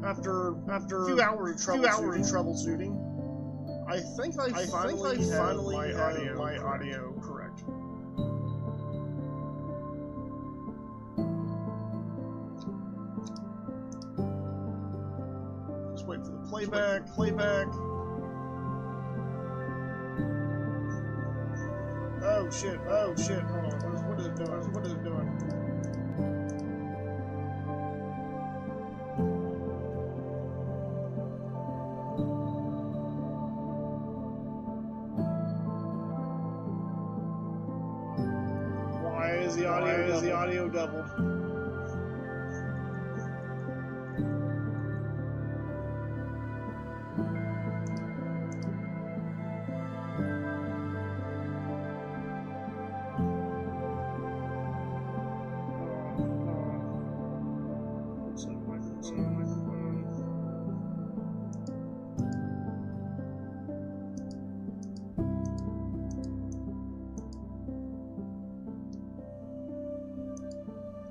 After a few hours of troubleshooting, I think I finally have my audio correct. Just wait for the playback. Oh shit, hold on, what is it doing? Why is the audio doubled?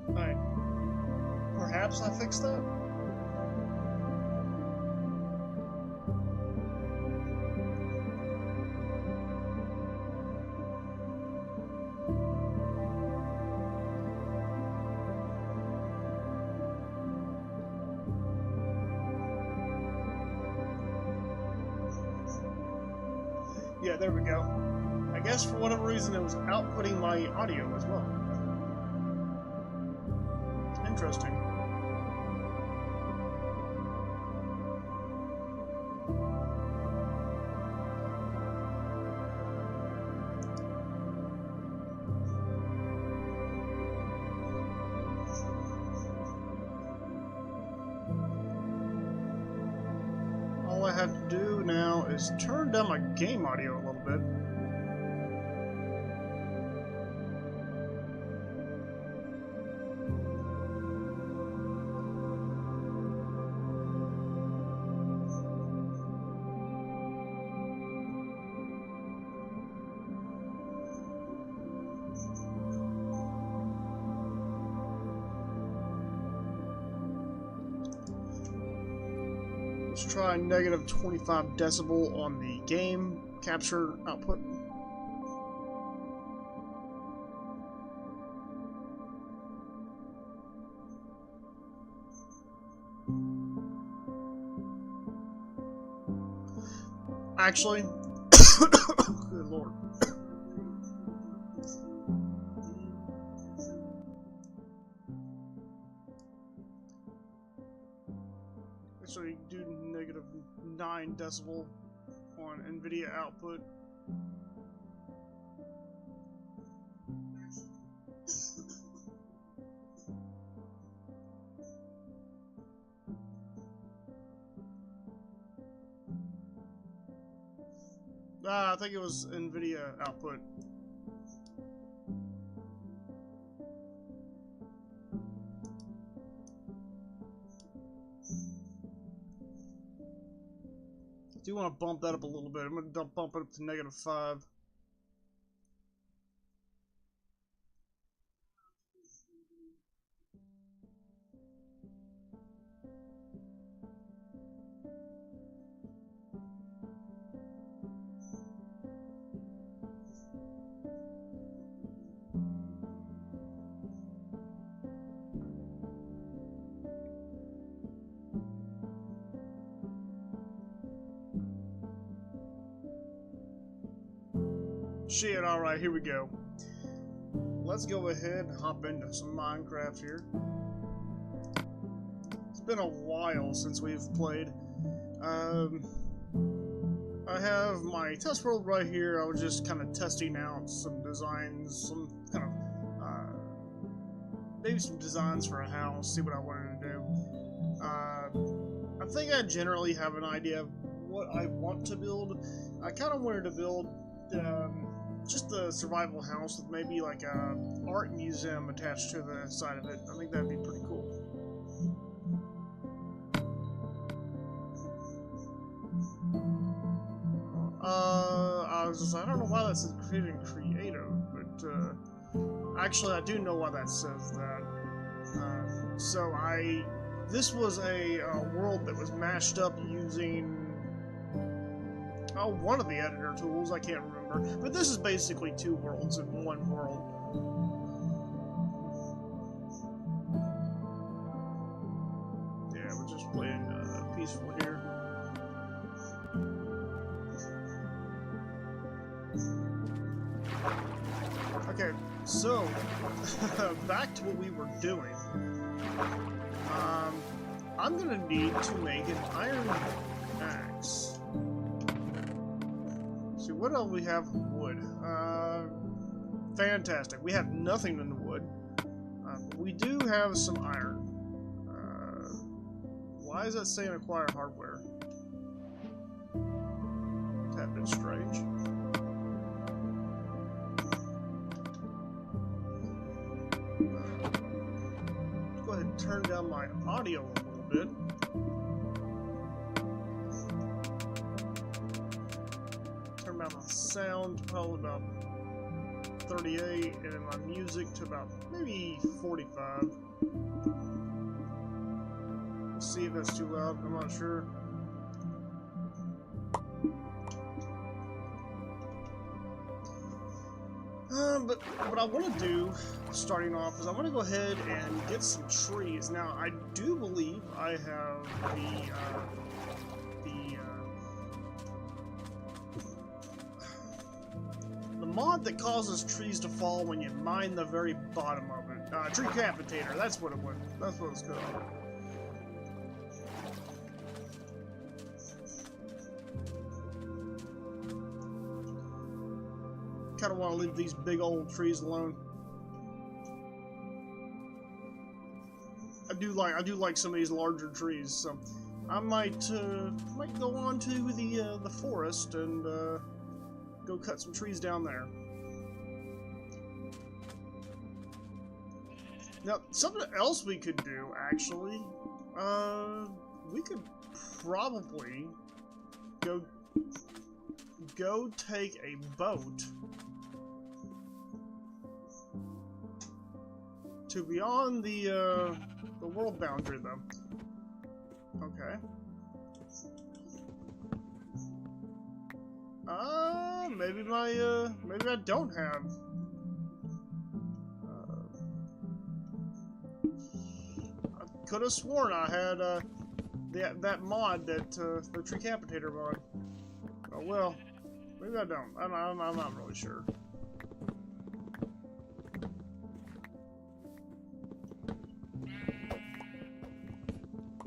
Alright. Perhaps I fixed that? Yeah, there we go. I guess for whatever reason it was outputting my audio as well. Interesting. All I have to do now is turn down my game audio a little bit. Let's try negative 25 decibel on the game capture output. Actually, good lord. Actually, do negative 9 decibel on NVIDIA output. I think it was NVIDIA output. I do want to bump that up a little bit. I'm going to bump it up to negative 5. Shit, alright, here we go. Let's go ahead and hop into some Minecraft here. It's been a while since we've played. I have my test world right here. I was just kind of testing out some designs, some kind of, maybe some designs for a house, see what I wanted to do. I think I generally have an idea of what I want to build. I kind of wanted to build just a survival house with maybe like a art museum attached to the side of it. I think that'd be pretty cool. I don't know why that says creating creative, but actually I do know why that says that. So I this was a world that was mashed up using one of the editor tools, I can't remember. But this is basically two worlds in one world. Yeah, we're just playing peaceful here. Okay, so back to what we were doing. I'm gonna need to make an iron axe. See, what else we have? Wood. Fantastic. We have nothing in the wood. We do have some iron. Why is that saying acquire hardware? That bit strange. Let's go ahead and turn down my audio a little bit. Turn down my sound to probably about 38, and then my music to about maybe 45. Let's see if that's too loud. I'm not sure. But what I want to do, starting off, is I want to go ahead and get some trees. Now, I do believe I have the mod that causes trees to fall when you mine the very bottom of it. Tree Capitator, that's what it was. That's what it's called. Kind of want to leave these big old trees alone. I do like some of these larger trees, so I might go on to the forest and go cut some trees down there. Now, something else we could do, actually, we could probably go take a boat to beyond the world boundary, though. Okay. Maybe I don't have. I could have sworn I had that mod, the Tree Capitator mod. Oh well, maybe I don't. I'm not really sure.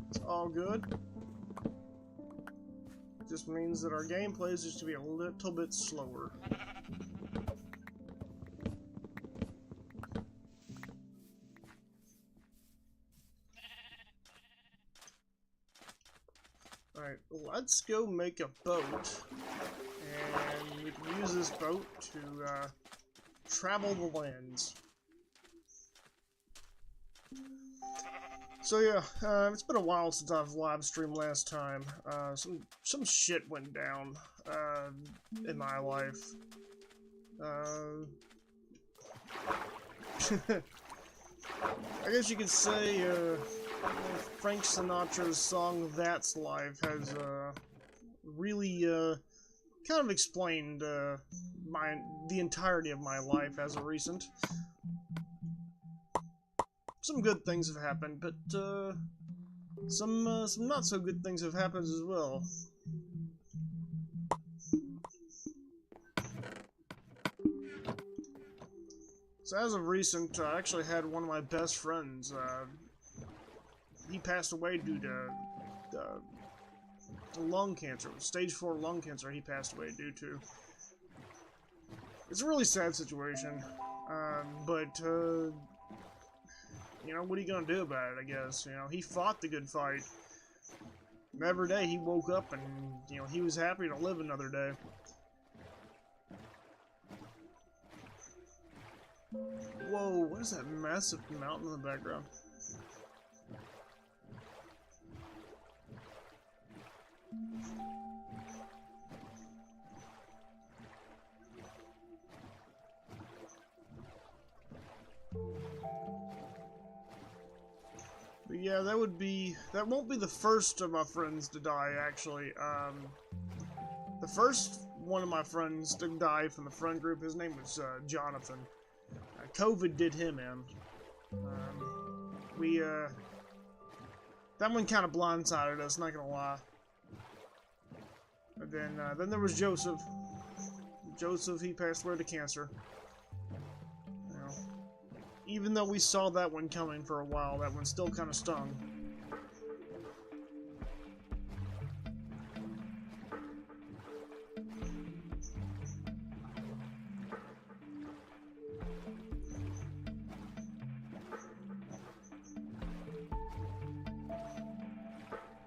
It's all good. Just means that our gameplay is just to be a little bit slower. Alright, let's go make a boat, and we can use this boat to travel the lands. So yeah, it's been a while since I've live streamed last time. Some shit went down in my life. I guess you could say Frank Sinatra's song "That's Life" has really kind of explained the entirety of my life as of recent. Some good things have happened, but some not so good things have happened as well. So as of recent, I actually had one of my best friends. He passed away due to lung cancer, stage 4 lung cancer. He passed away due to. It's a really sad situation, but. You know, what are you gonna do about it, I guess? You know, he fought the good fight. And every day he woke up and, you know, he was happy to live another day. Whoa, what is that massive mountain in the background? But yeah, that won't be the first of my friends to die, actually. The first one of my friends to die from the friend group, his name was Jonathan. COVID did him in. That one kind of blindsided us, not gonna lie. But then there was Joseph. Joseph, he passed away to cancer. You know, even though we saw that one coming for a while, that one still kind of stung.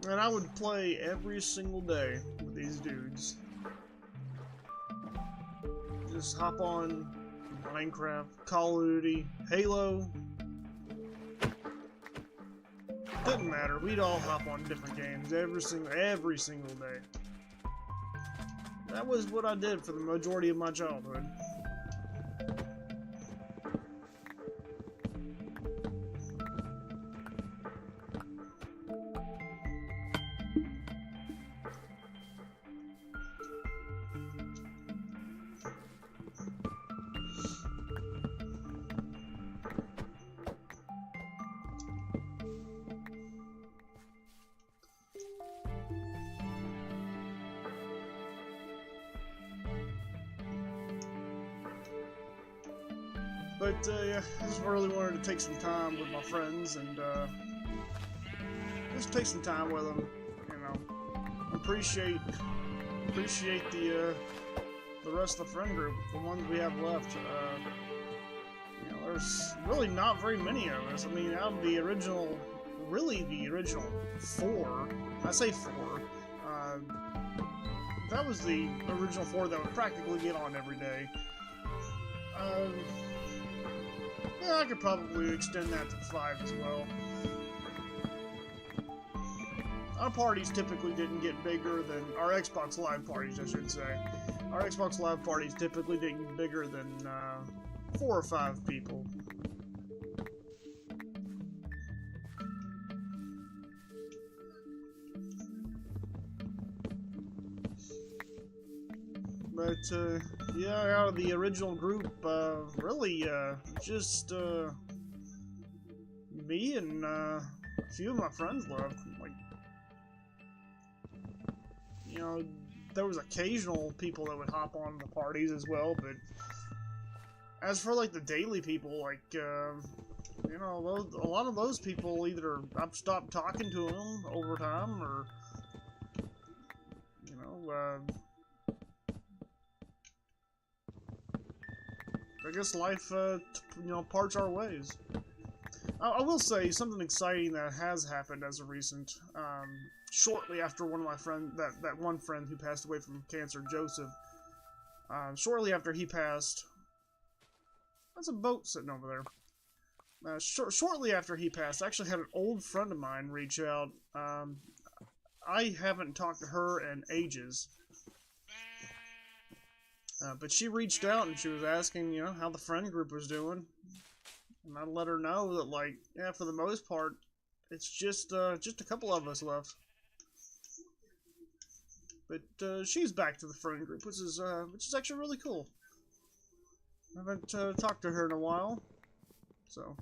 And I would play every single day with these dudes. Just hop on Minecraft, Call of Duty, Halo. Didn't matter. We'd all hop on different games every single day. That was what I did for the majority of my childhood. But yeah, I just really wanted to take some time with my friends and just take some time with them. You know, appreciate the rest of the friend group, the ones we have left. You know, there's really not very many of us. I mean, out of the original, really the original 4, I say 4. That was the original 4 that would practically get on every day. Yeah, I could probably extend that to 5 as well. Our parties typically didn't get bigger than... Our Xbox Live parties, I should say. Our Xbox Live parties typically didn't get bigger than 4 or 5 people. But, yeah, out of the original group, really, just, me and, a few of my friends left. Like, you know, there was occasional people that would hop on the parties as well, but as for, like, the daily people, like, you know, a lot of those people either I've stopped talking to them over time, or, you know, I guess life, you know, parts our ways. I will say something exciting that has happened as of recent. Shortly after one of my friends, that one friend who passed away from cancer, Joseph. Shortly after he passed, there's a boat sitting over there. Shortly after he passed, I actually had an old friend of mine reach out. I haven't talked to her in ages. But she reached out and she was asking, you know, how the friend group was doing. And I let her know that, like, yeah, for the most part, it's just a couple of us left. But she's back to the friend group, which is actually really cool. I haven't talked to her in a while, so.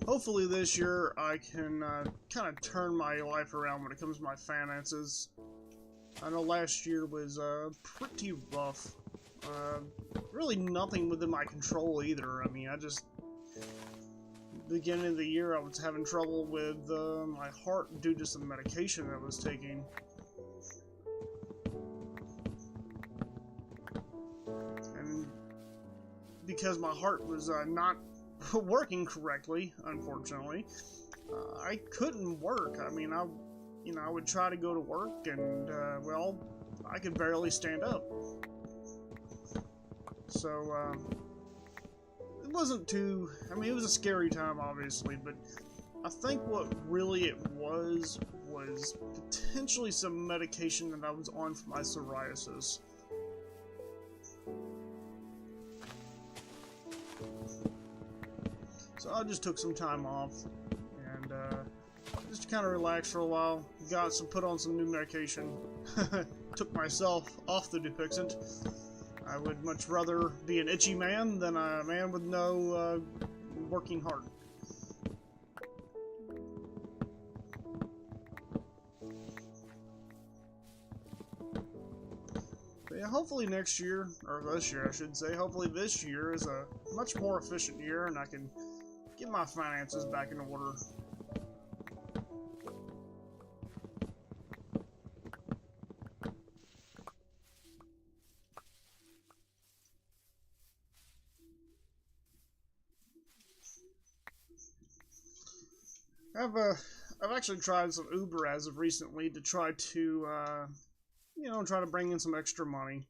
Hopefully this year I can kind of turn my life around when it comes to my finances. I know last year was pretty rough. Really nothing within my control either. I mean, beginning of the year I was having trouble with my heart due to some medication that I was taking. And because my heart was not working correctly, unfortunately, I couldn't work. I mean, I would try to go to work, and well, I could barely stand up. So it wasn't too... I mean, it was a scary time, obviously, but I think what really it was potentially some medication that I was on for my psoriasis. So I just took some time off and just kind of relaxed for a while. Put on some new medication. Took myself off the Dupixent. I would much rather be an itchy man than a man with no working heart. But yeah, hopefully next year, or this year I should say, hopefully this year is a much more efficient year and I can get my finances back in order. I've actually tried some Uber as of recently to try to, try to bring in some extra money.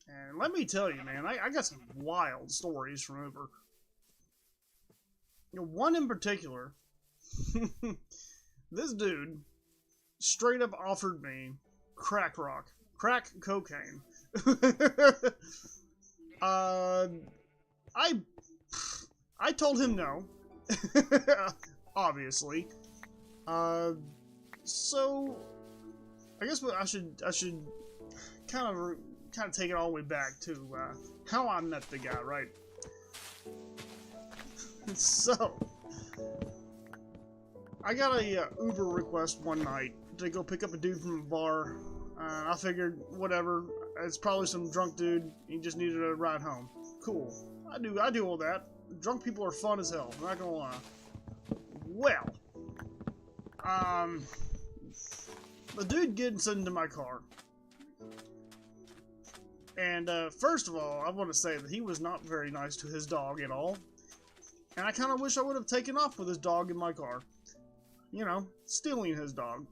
And let me tell you, man, I got some wild stories from Uber. You know, one in particular, this dude straight up offered me crack cocaine. I told him no. Obviously. So I guess I should kind of take it all the way back to how I met the guy, right? So I got a Uber request one night to go pick up a dude from a bar. I figured, whatever, it's probably some drunk dude. He just needed a ride home. Cool. I do all that. Drunk people are fun as hell. I'm not gonna lie. Well, the dude gets into my car. And, first of all, I want to say that he was not very nice to his dog at all. And I kind of wish I would have taken off with his dog in my car. You know, stealing his dog.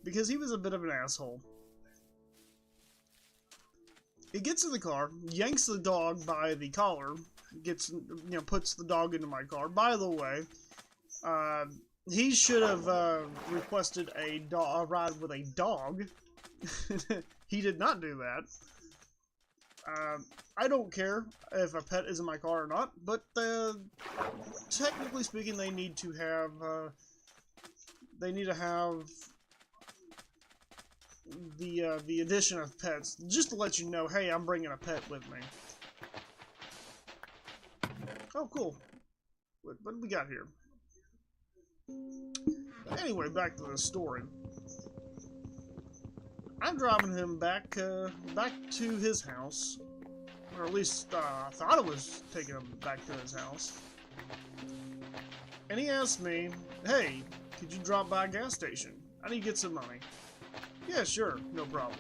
Because he was a bit of an asshole. He gets in the car, yanks the dog by the collar, puts the dog into my car. By the way, he should have requested a ride with a dog. He did not do that. I don't care if a pet is in my car or not, but technically speaking, they need to have the addition of pets, just to let you know, hey, I'm bringing a pet with me. Oh, cool. What do we got here? Anyway, back to the story. I'm driving him back to his house, or at least I thought I was taking him back to his house. And he asked me, "Hey, could you drop by a gas station? I need to get some money." Yeah, sure, no problem.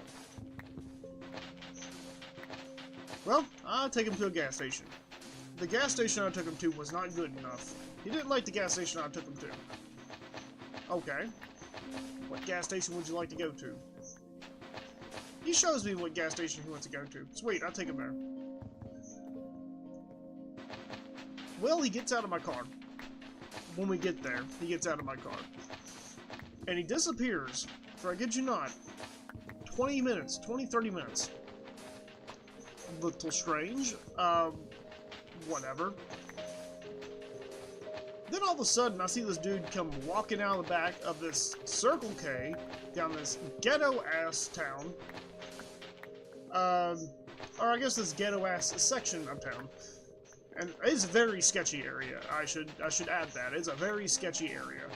Well, I take him to a gas station. The gas station I took him to was not good enough. He didn't like the gas station I took him to. Okay. What gas station would you like to go to? He shows me what gas station he wants to go to. Sweet, I'll take him there. Well, he gets out of my car. When we get there, he gets out of my car. And he disappears, for I kid you not, 20 minutes, 30 minutes. Little strange. Whatever. Then all of a sudden, I see this dude come walking out of the back of this Circle K down this ghetto-ass town. Or I guess this ghetto-ass section of town. And it's a very sketchy area. I should add that. It's a very sketchy area.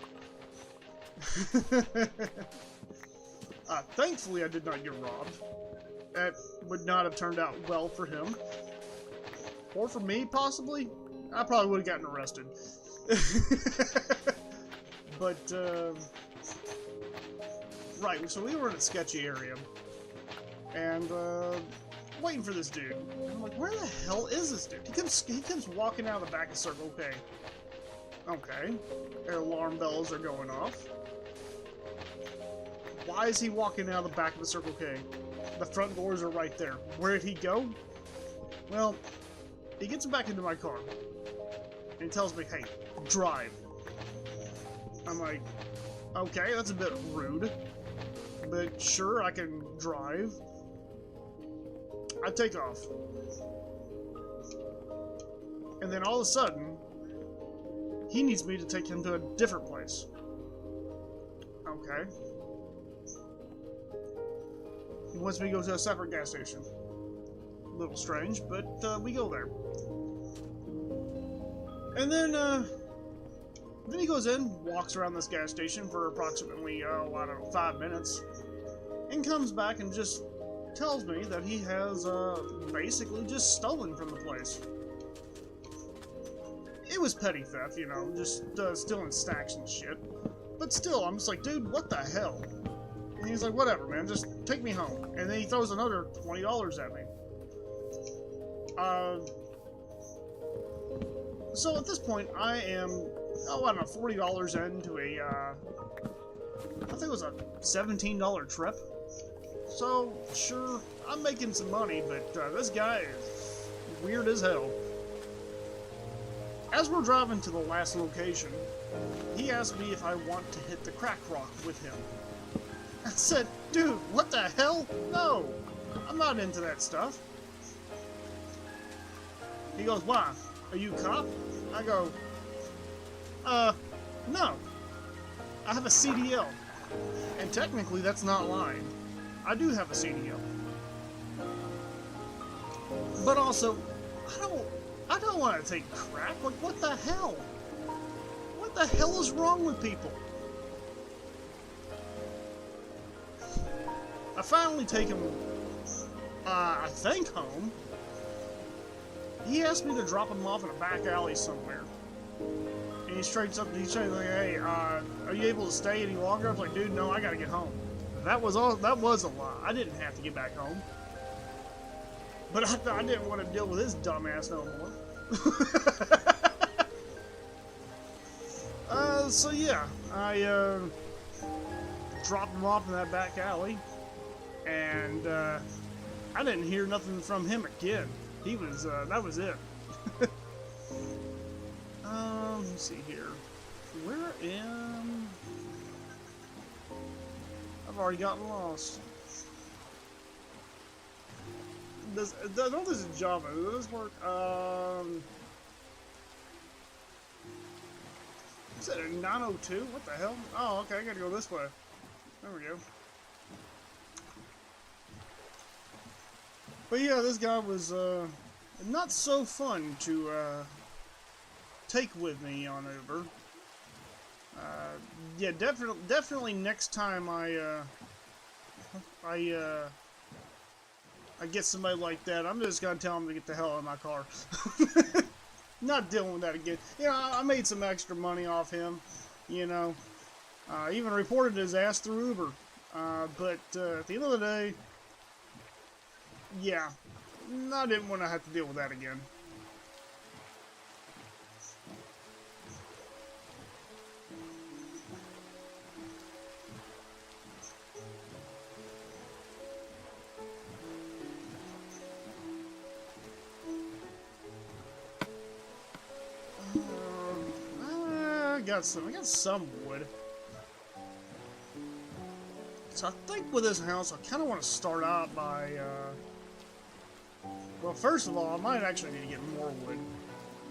Thankfully, I did not get robbed. That would not have turned out well for him. Or for me, possibly. I probably would have gotten arrested. But, right, so we were in a sketchy area. And, waiting for this dude. I'm like, where the hell is this dude? He comes walking out of the back of Circle K. Okay. Their alarm bells are going off. Why is he walking out of the back of the Circle K? The front doors are right there. Where did he go? Well, he gets back into my car. And he tells me, hey, drive. I'm like, okay, that's a bit rude, but sure, I can drive. I take off. And then all of a sudden, he needs me to take him to a different place. Okay. He wants me to go to a separate gas station. A little strange, but we go there. And then he goes in, walks around this gas station for approximately, I don't know, 5 minutes, and comes back and just tells me that he has basically just stolen from the place. It was petty theft, you know, just stealing stacks and shit. But still, I'm just like, dude, what the hell? And he's like, whatever, man, just take me home. And then he throws another $20 at me. So at this point, I am, I don't know, $40 into a, I think it was a $17 trip. So, sure, I'm making some money, but this guy is weird as hell. As we're driving to the last location, he asked me if I want to hit the crack rock with him. I said, dude, what the hell? No, I'm not into that stuff. He goes, why? Are you a cop? I go, no. I have a CDL. And technically, that's not lying. I do have a CDL. But also, I don't want to take crack. Like, what the hell? What the hell is wrong with people? I finally take him, I think, home. He asked me to drop him off in a back alley somewhere. And he straights up, he's like, hey, are you able to stay any longer? I was like, dude, no, I gotta get home. That was a lie. I didn't have to get back home. But I didn't want to deal with his dumbass no more. So yeah, I dropped him off in that back alley, and I didn't hear nothing from him again. He was, that was it. Let's see here. Where am... I've already gotten lost. I know this is Java. Does this work? Is that a 902? What the hell? Oh, okay, I gotta go this way. There we go. But yeah, this guy was not so fun to take with me on Uber. Yeah, definitely next time I get somebody like that, I'm just gonna tell him to get the hell out of my car. Not dealing with that again. You know, I made some extra money off him, you know. Even reported his ass through Uber. But at the end of the day, yeah, I didn't want to have to deal with that again. I got some wood. So I think with this house, I kind of want to start out by, well, first of all, I might actually need to get more wood.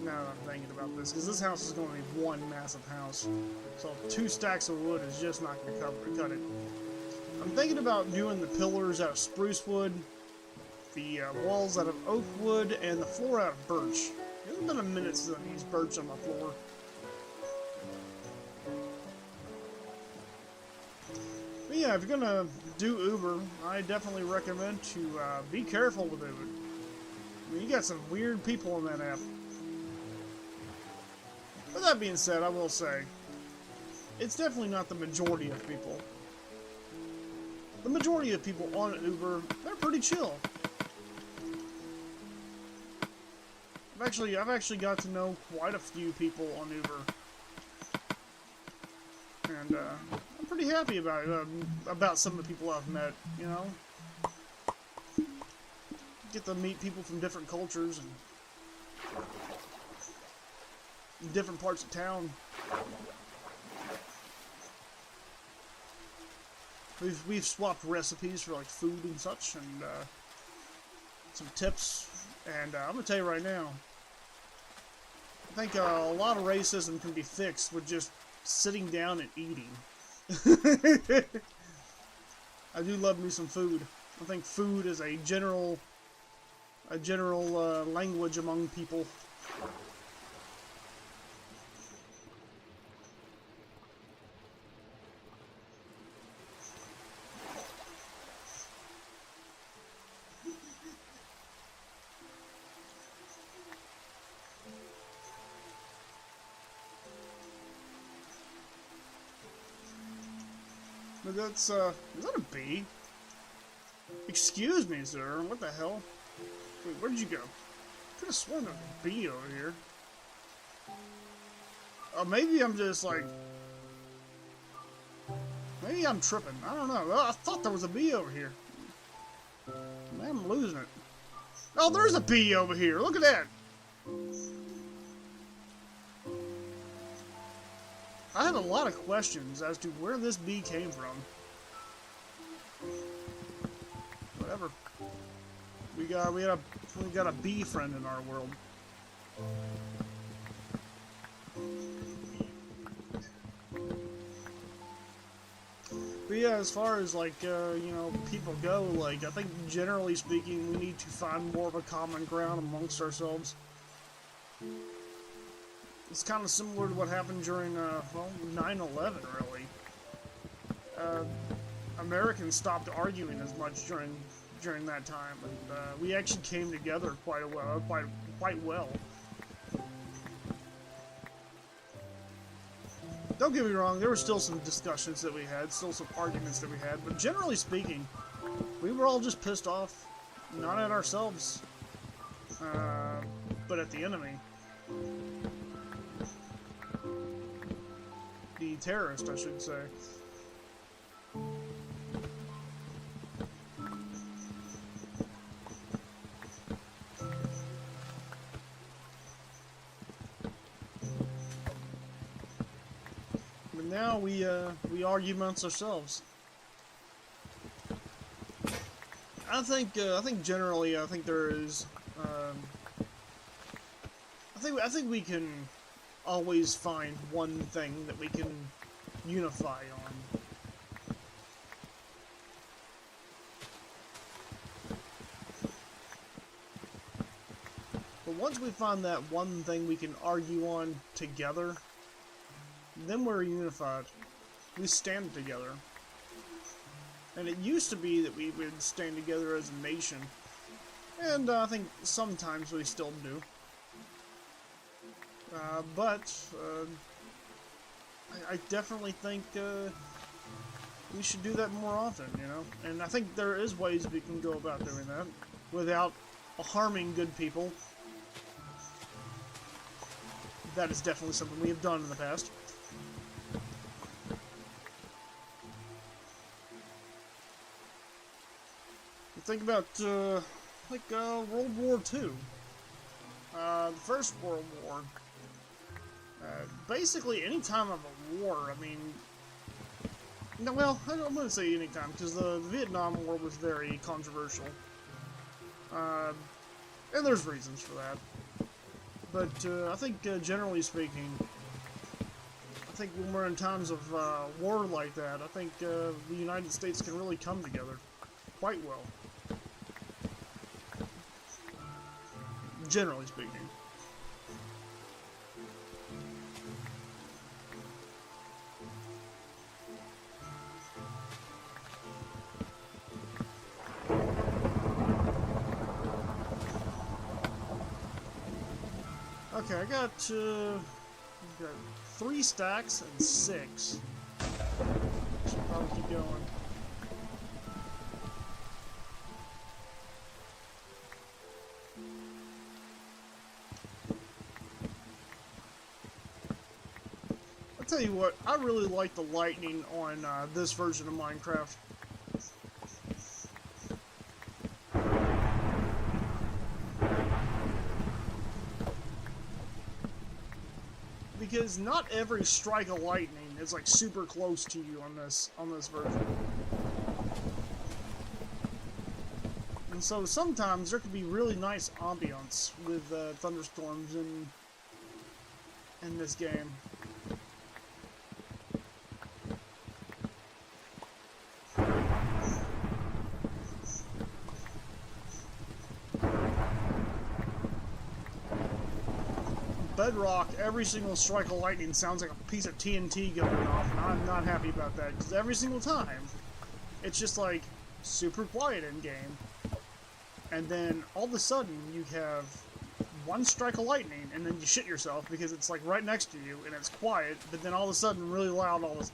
Now that I'm thinking about this, because this house is going to be one massive house. So 2 stacks of wood is just not going to cut it. I'm thinking about doing the pillars out of spruce wood, the walls out of oak wood, and the floor out of birch. It's been a minute since I've used birch on my floor. But yeah, if you're gonna do Uber, I definitely recommend to be careful with Uber. I mean, you got some weird people on that app. With that being said, I will say, it's definitely not the majority of people. The majority of people on Uber, they're pretty chill. I've actually got to know quite a few people on Uber. And I'm pretty happy about some of the people I've met, you know. Get to meet people from different cultures, and in different parts of town. We've swapped recipes for like food and such, and some tips. And I'm gonna tell you right now, I think a lot of racism can be fixed with just sitting down and eating. I do love me some food. I think food is a general language among people. But that's, is that a bee? Excuse me, sir. What the hell? Wait, where did you go? Could have sworn there was a bee over here. Maybe I'm just like... Maybe I'm tripping. I don't know. I thought there was a bee over here. Man, I'm losing it. Oh, there's a bee over here. Look at that. I have a lot of questions as to where this bee came from. Whatever. We got a bee friend in our world. But yeah, as far as like you know, people go, like I think generally speaking, we need to find more of a common ground amongst ourselves. It's kind of similar to what happened during, well, 9/11, really. Americans stopped arguing as much during that time, and we actually came together quite well. Don't get me wrong, there were still some discussions that we had, still some arguments that we had, but generally speaking, we were all just pissed off, not at ourselves, but at the enemy. The terrorist, I should say. But now we argue amongst ourselves. I think generally, I think there is. I think we can always find one thing that we can unify on. But once we find that one thing we can argue on together, then we're unified. We stand together. And it used to be that we would stand together as a nation. And I think sometimes we still do. But I definitely think we should do that more often, you know? And I think there is ways we can go about doing that without harming good people. That is definitely something we have done in the past. Think about, World War II. The First World War. Basically, any time of a war, I mean... No, well, I don't want to say any time, because the Vietnam War was very controversial. And there's reasons for that. But, I think, generally speaking, I think when we're in times of war like that, I think the United States can really come together quite well. Generally speaking. Okay, I got 3 stacks and 6. Should probably keep going. I'll tell you what, I really like the lighting on this version of Minecraft. because not every strike of lightning is like super close to you on this version. And so sometimes there could be really nice ambiance with thunderstorms in this game. Bedrock, every single strike of lightning sounds like a piece of TNT going off, and I'm not happy about that, because every single time, it's just like super quiet in game, and then all of a sudden you have one strike of lightning, and then you shit yourself because it's like right next to you, and it's quiet, but then all of a sudden really loud all this.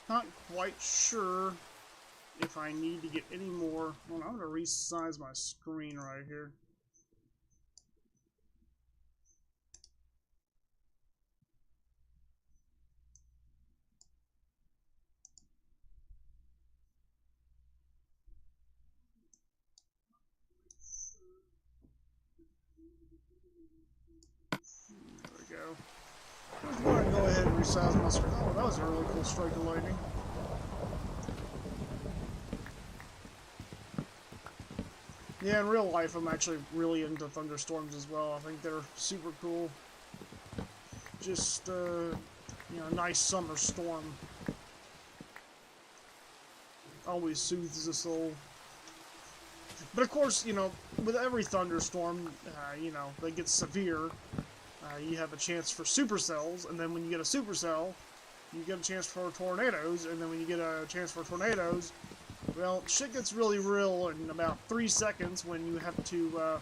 Not quite sure if I need to get any more. Well, I'm going to resize my screen right here. There we go. I'm going to go ahead and resize my screen. Oh, that was a really cool strike of lightning. Yeah, in real life, I'm actually really into thunderstorms as well. I think they're super cool. Just, you know, a nice summer storm always soothes the soul. But of course, you know, with every thunderstorm, you know, that gets severe, you have a chance for supercells, and then when you get a supercell, you get a chance for tornadoes, and then when you get a chance for tornadoes, well, shit gets really real in about 3 seconds when you have to, or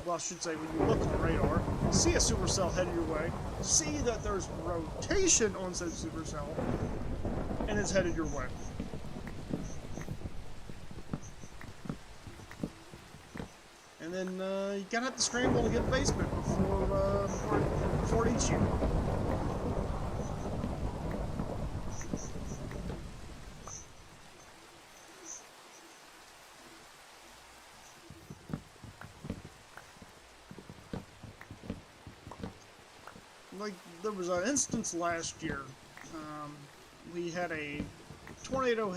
well, I should say when you look on radar, see a supercell headed your way, see that there's rotation on said supercell, and it's headed your way. And then you gotta have to scramble to get the basement before it eats you. Like, there was an instance last year. We had a tornado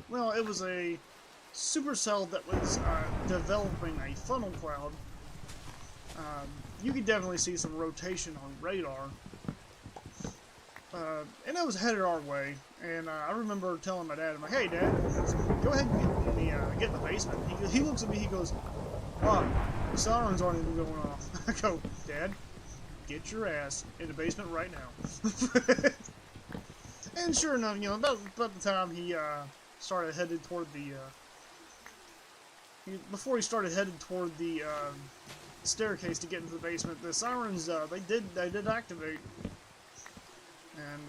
well, it was a supercell that was developing a funnel cloud. You could definitely see some rotation on radar. And it was headed our way. And I remember telling my dad, I'm like, hey, Dad, go ahead and get in the basement. He looks at me, he goes, wow, the sirens aren't even going off. I go, Dad, get your ass in the basement right now. And sure enough, you know, about the time he started headed toward the before he started headed toward the staircase to get into the basement, the sirens they did activate, and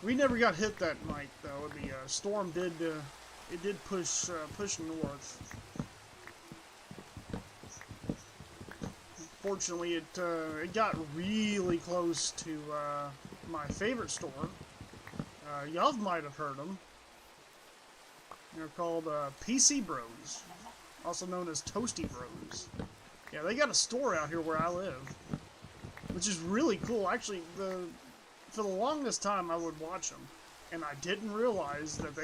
we never got hit that night though. The storm did push north. Fortunately, it got really close to my favorite store. Y'all might have heard them. They're called PC Bros, also known as Toasty Bros. Yeah, they got a store out here where I live, which is really cool. Actually, for the longest time I would watch them, and I didn't realize that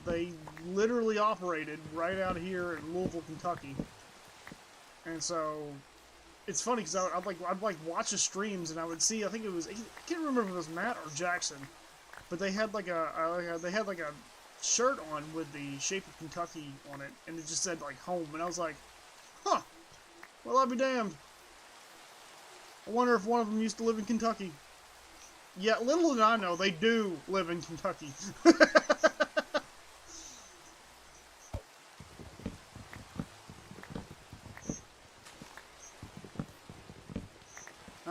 they literally operated right out here in Louisville, Kentucky. And so it's funny because I'd watch the streams and I would see, I think it was, I can't remember if it was Matt or Jackson, but they had like a shirt on with the shape of Kentucky on it, and it just said like home, and I was like, huh, well, I'll be damned. I wonder if one of them used to live in Kentucky. Yeah, little did I know, they do live in Kentucky.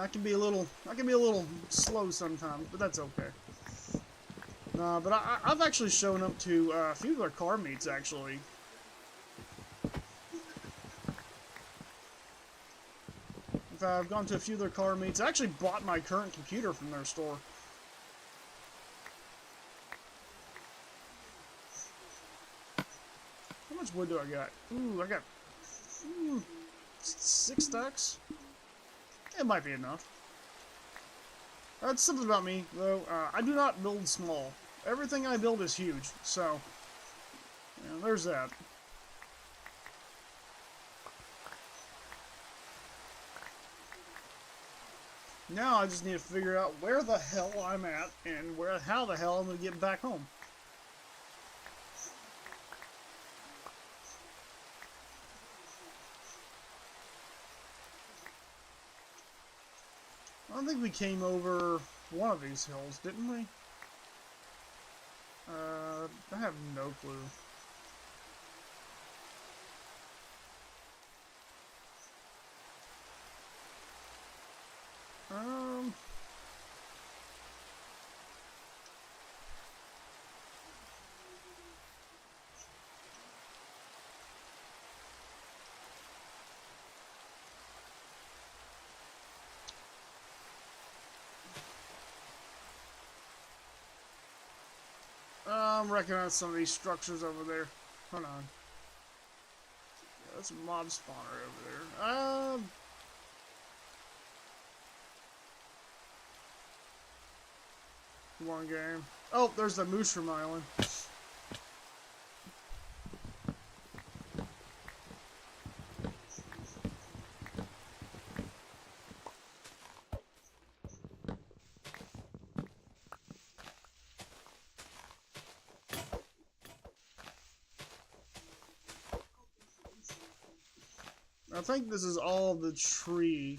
I can be a little slow sometimes, but that's okay. But I've actually shown up to a few of their car meets, actually. I've gone to a few of their car meets. I actually bought my current computer from their store. How much wood do I got? Ooh, I got 6 stacks. It might be enough. That's something about me, though. I do not build small. Everything I build is huge, so yeah, there's that. Now I just need to figure out where the hell I'm at and how the hell I'm going to get back home. I don't think we came over one of these hills, didn't we? I have no clue. Um... I'm recognizing some of these structures over there. Hold on. Yeah, that's a mob spawner over there. Come on, game. Oh, there's the Mushroom Island. I think this is all the tree.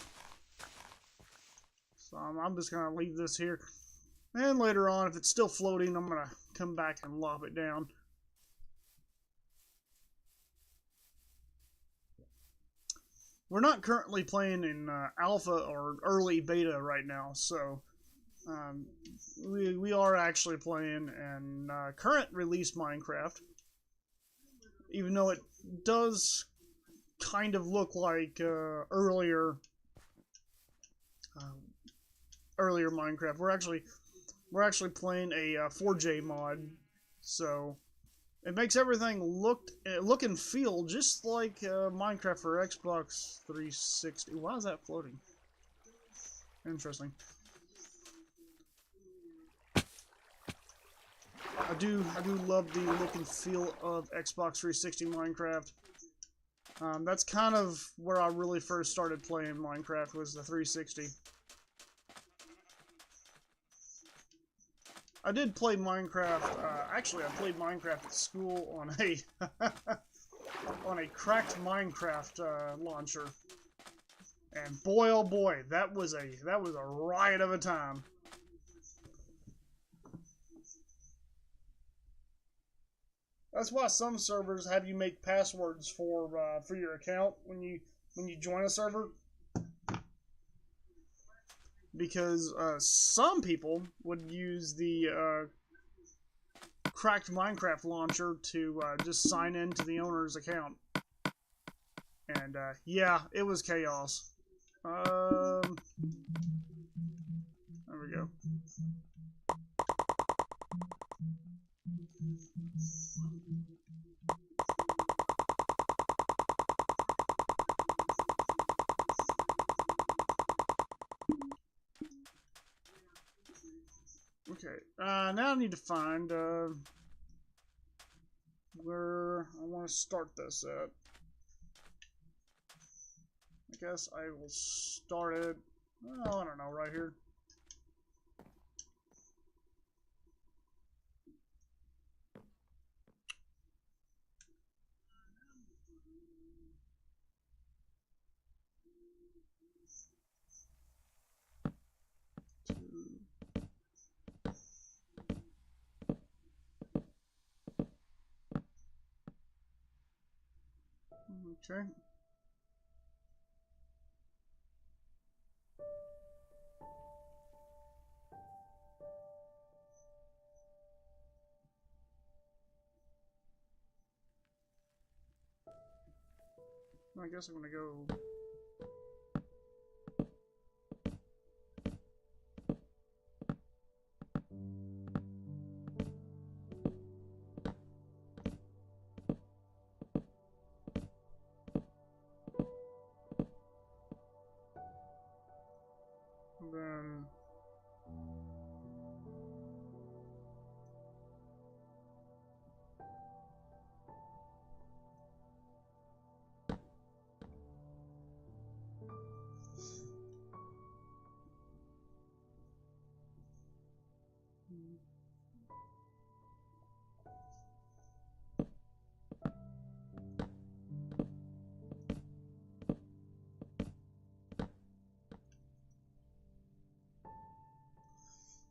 So I'm just going to leave this here. And later on, if it's still floating, I'm going to come back and lob it down. We're not currently playing in alpha or early beta right now, so we are actually playing in current release Minecraft. Even though it does kind of look like earlier Minecraft. We're actually playing a 4J mod, so it makes everything look and feel just like Minecraft for Xbox 360. Why is that floating? Interesting. I do love the look and feel of Xbox 360 Minecraft. That's kind of where I really first started playing Minecraft, was the 360. I did play Minecraft, actually I played Minecraft at school on a on a cracked Minecraft launcher. And boy oh boy, that was a riot of a time. That's why some servers have you make passwords for your account when you join a server. Because some people would use the cracked Minecraft launcher to just sign into the owner's account. And yeah, it was chaos. There we go. Okay, now I need to find where I want to start this at. I guess I will start it, oh, I don't know, right here. Okay. I guess I'm gonna go. Then.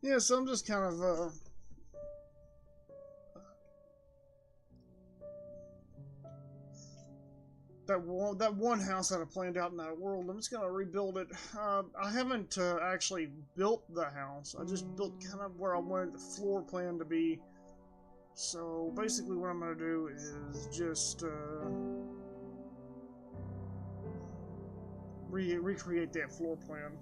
Yeah, so I'm just kind of that one house that I planned out in that world. I'm just gonna rebuild it. I haven't actually built the house. I just built kind of where I wanted the floor plan to be. So basically, what I'm gonna do is just recreate that floor plan.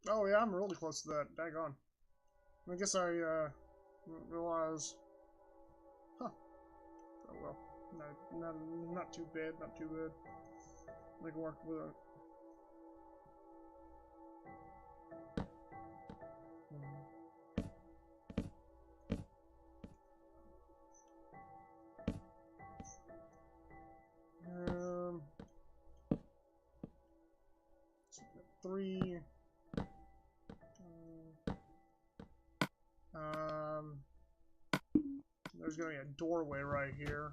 Oh yeah, I'm really close to that. Daggone. I guess I realize. Huh. Oh well. Not too bad. Not too bad. I can work with it. Three. There's gonna be a doorway right here.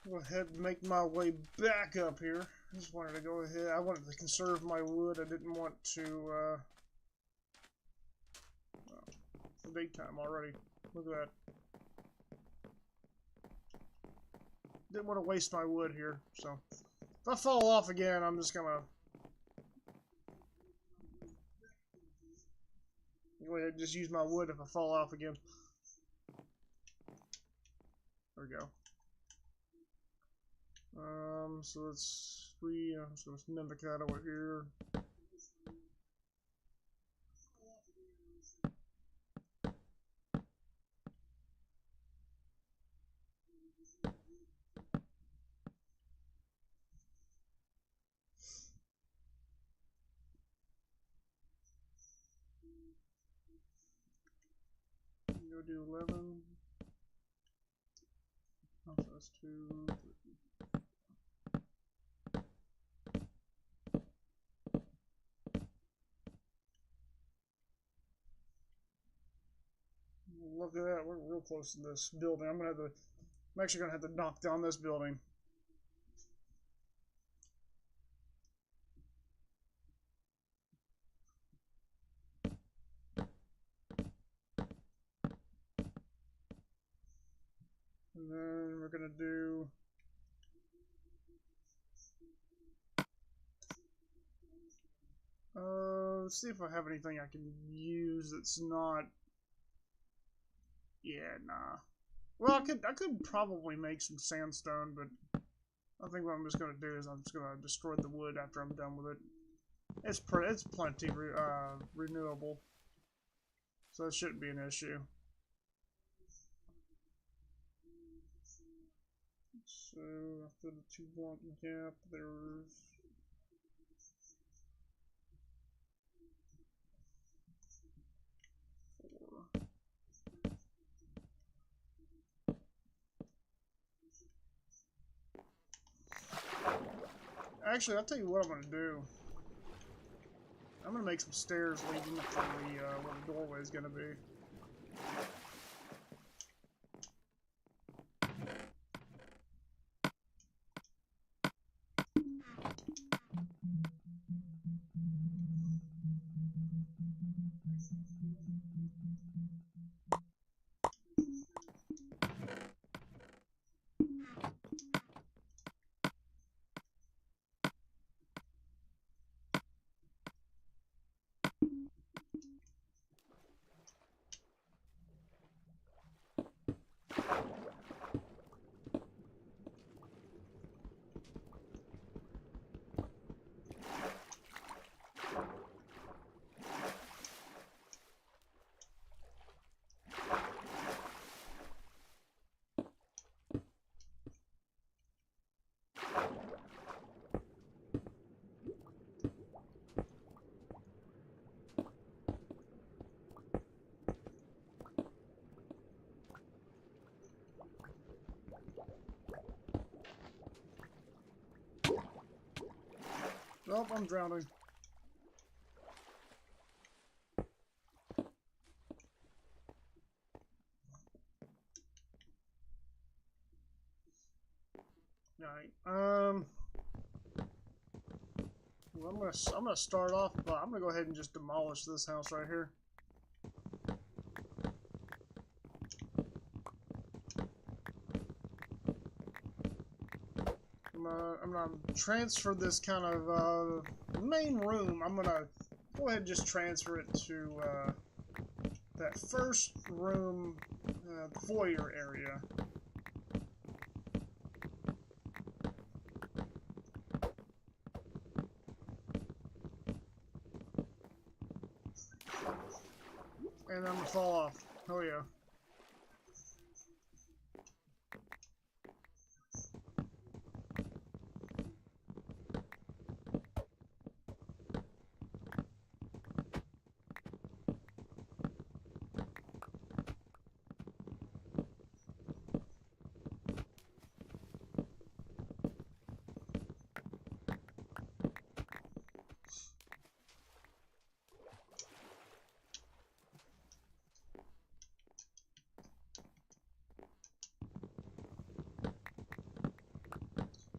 Go ahead and make my way back up here. I just wanted to go ahead. I wanted to conserve my wood. I didn't want to. It's daytime already. Look at that. Didn't want to waste my wood here, so if I fall off again, I'm just gonna go ahead and just use my wood if I fall off again. There we go. So let's so let's mimic that over here. Go do 11. Oh, so that's 2. 3. Look at that, we're real close to this building. I'm actually gonna have to knock down this building. And then we're gonna do let's see if I have anything I can use that's not Yeah, nah. Well, I could probably make some sandstone, but I think what I'm just gonna do is I'm just gonna destroy the wood after I'm done with it. It's plenty renewable, so it shouldn't be an issue. So after the 2 block gap, there's four. Actually, I'll tell you what I'm gonna do. I'm gonna make some stairs leading to the where the doorway is gonna be. Oh, I'm drowning. Alright, well, I'm gonna start off, but I'm gonna go ahead and just demolish this house right here. I'm gonna transfer this kind of main room. I'm gonna go ahead and just transfer it to that first room, foyer area. And I'm gonna fall off. Oh yeah.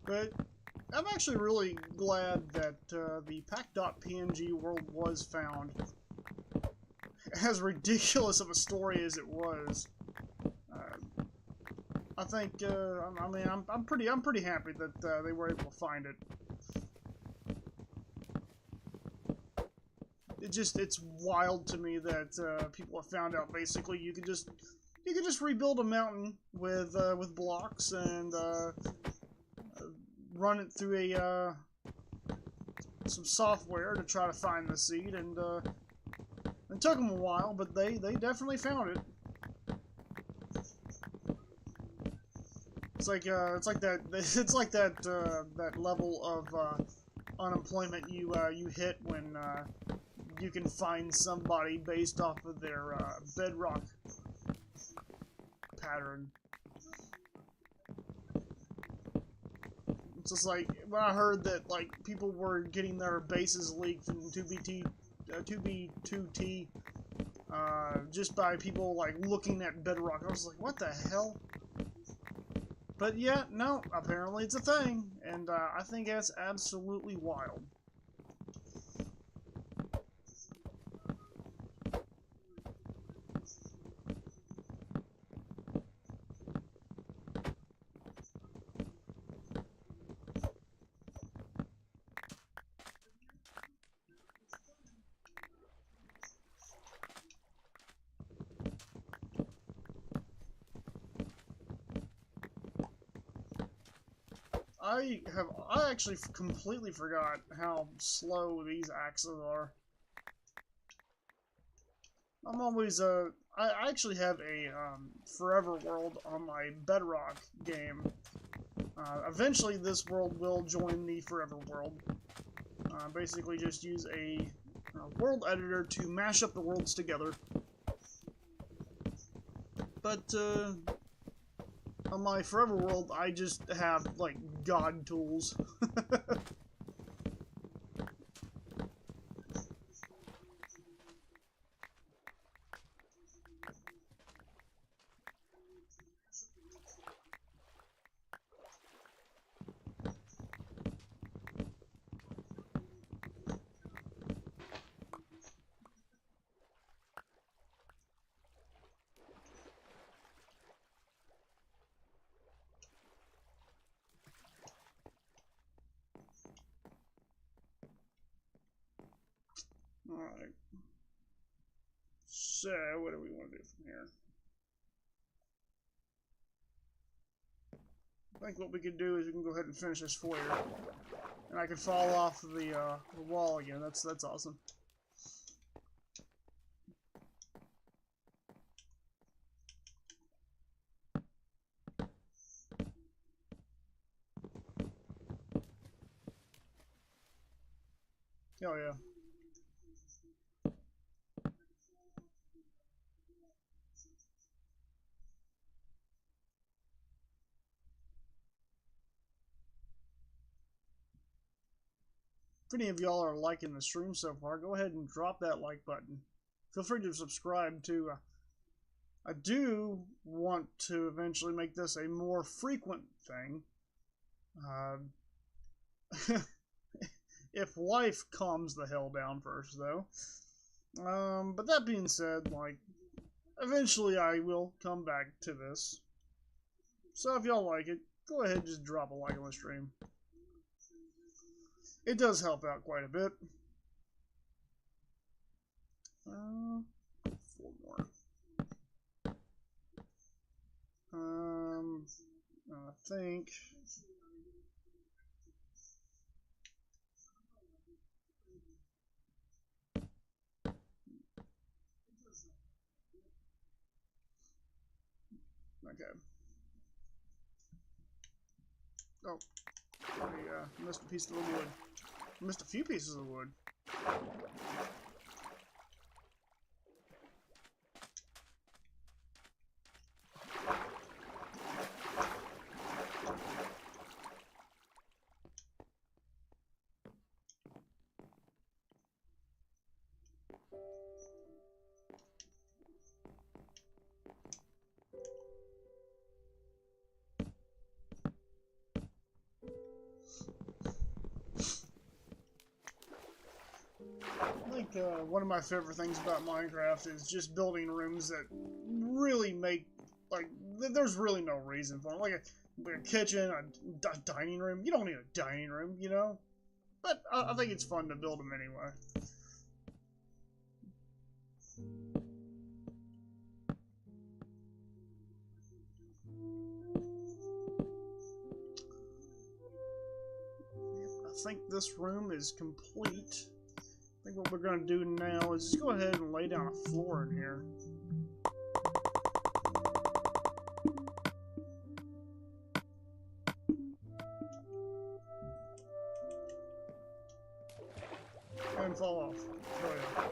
But I'm actually really glad that the pack.png world was found. As ridiculous of a story as it was, I think I mean I'm pretty happy that they were able to find it. It's wild to me that people have found out basically you could just rebuild a mountain with blocks and run it through a some software to try to find the seed, and it took them a while, but they definitely found it. It's like that that level of unemployment you hit when you can find somebody based off of their bedrock pattern. It's just like when I heard that like people were getting their bases leaked from 2B2T just by people like looking at bedrock. I was like, what the hell? But yeah, no, apparently it's a thing, and I think that's absolutely wild. I actually completely forgot how slow these axes are. I'm always I actually have a Forever World on my Bedrock game. Eventually, this world will join the Forever World. Basically, just use a world editor to mash up the worlds together. But on my Forever World, I just have like god tools. Alright. So, what do we want to do from here? I think what we could do is we can go ahead and finish this foyer. And I can fall off the wall again. That's awesome. Oh yeah. If any of y'all are liking the stream so far, go ahead and drop that like button. Feel free to subscribe too. I do want to eventually make this a more frequent thing. If life calms the hell down first, though. But that being said, like, eventually I will come back to this. So if y'all like it, go ahead and just drop a like on the stream. It does help out quite a bit. 4 more. I think. Okay. Oh, I missed a piece of the wood. I missed a few pieces of wood. I think one of my favorite things about Minecraft is just building rooms that really make, like, there's really no reason for them. Like a kitchen, a dining room. You don't need a dining room, you know? But I think it's fun to build them anyway. I think this room is complete. I think what we're going to do now is just go ahead and lay down a floor in here. And fall off. Oh yeah.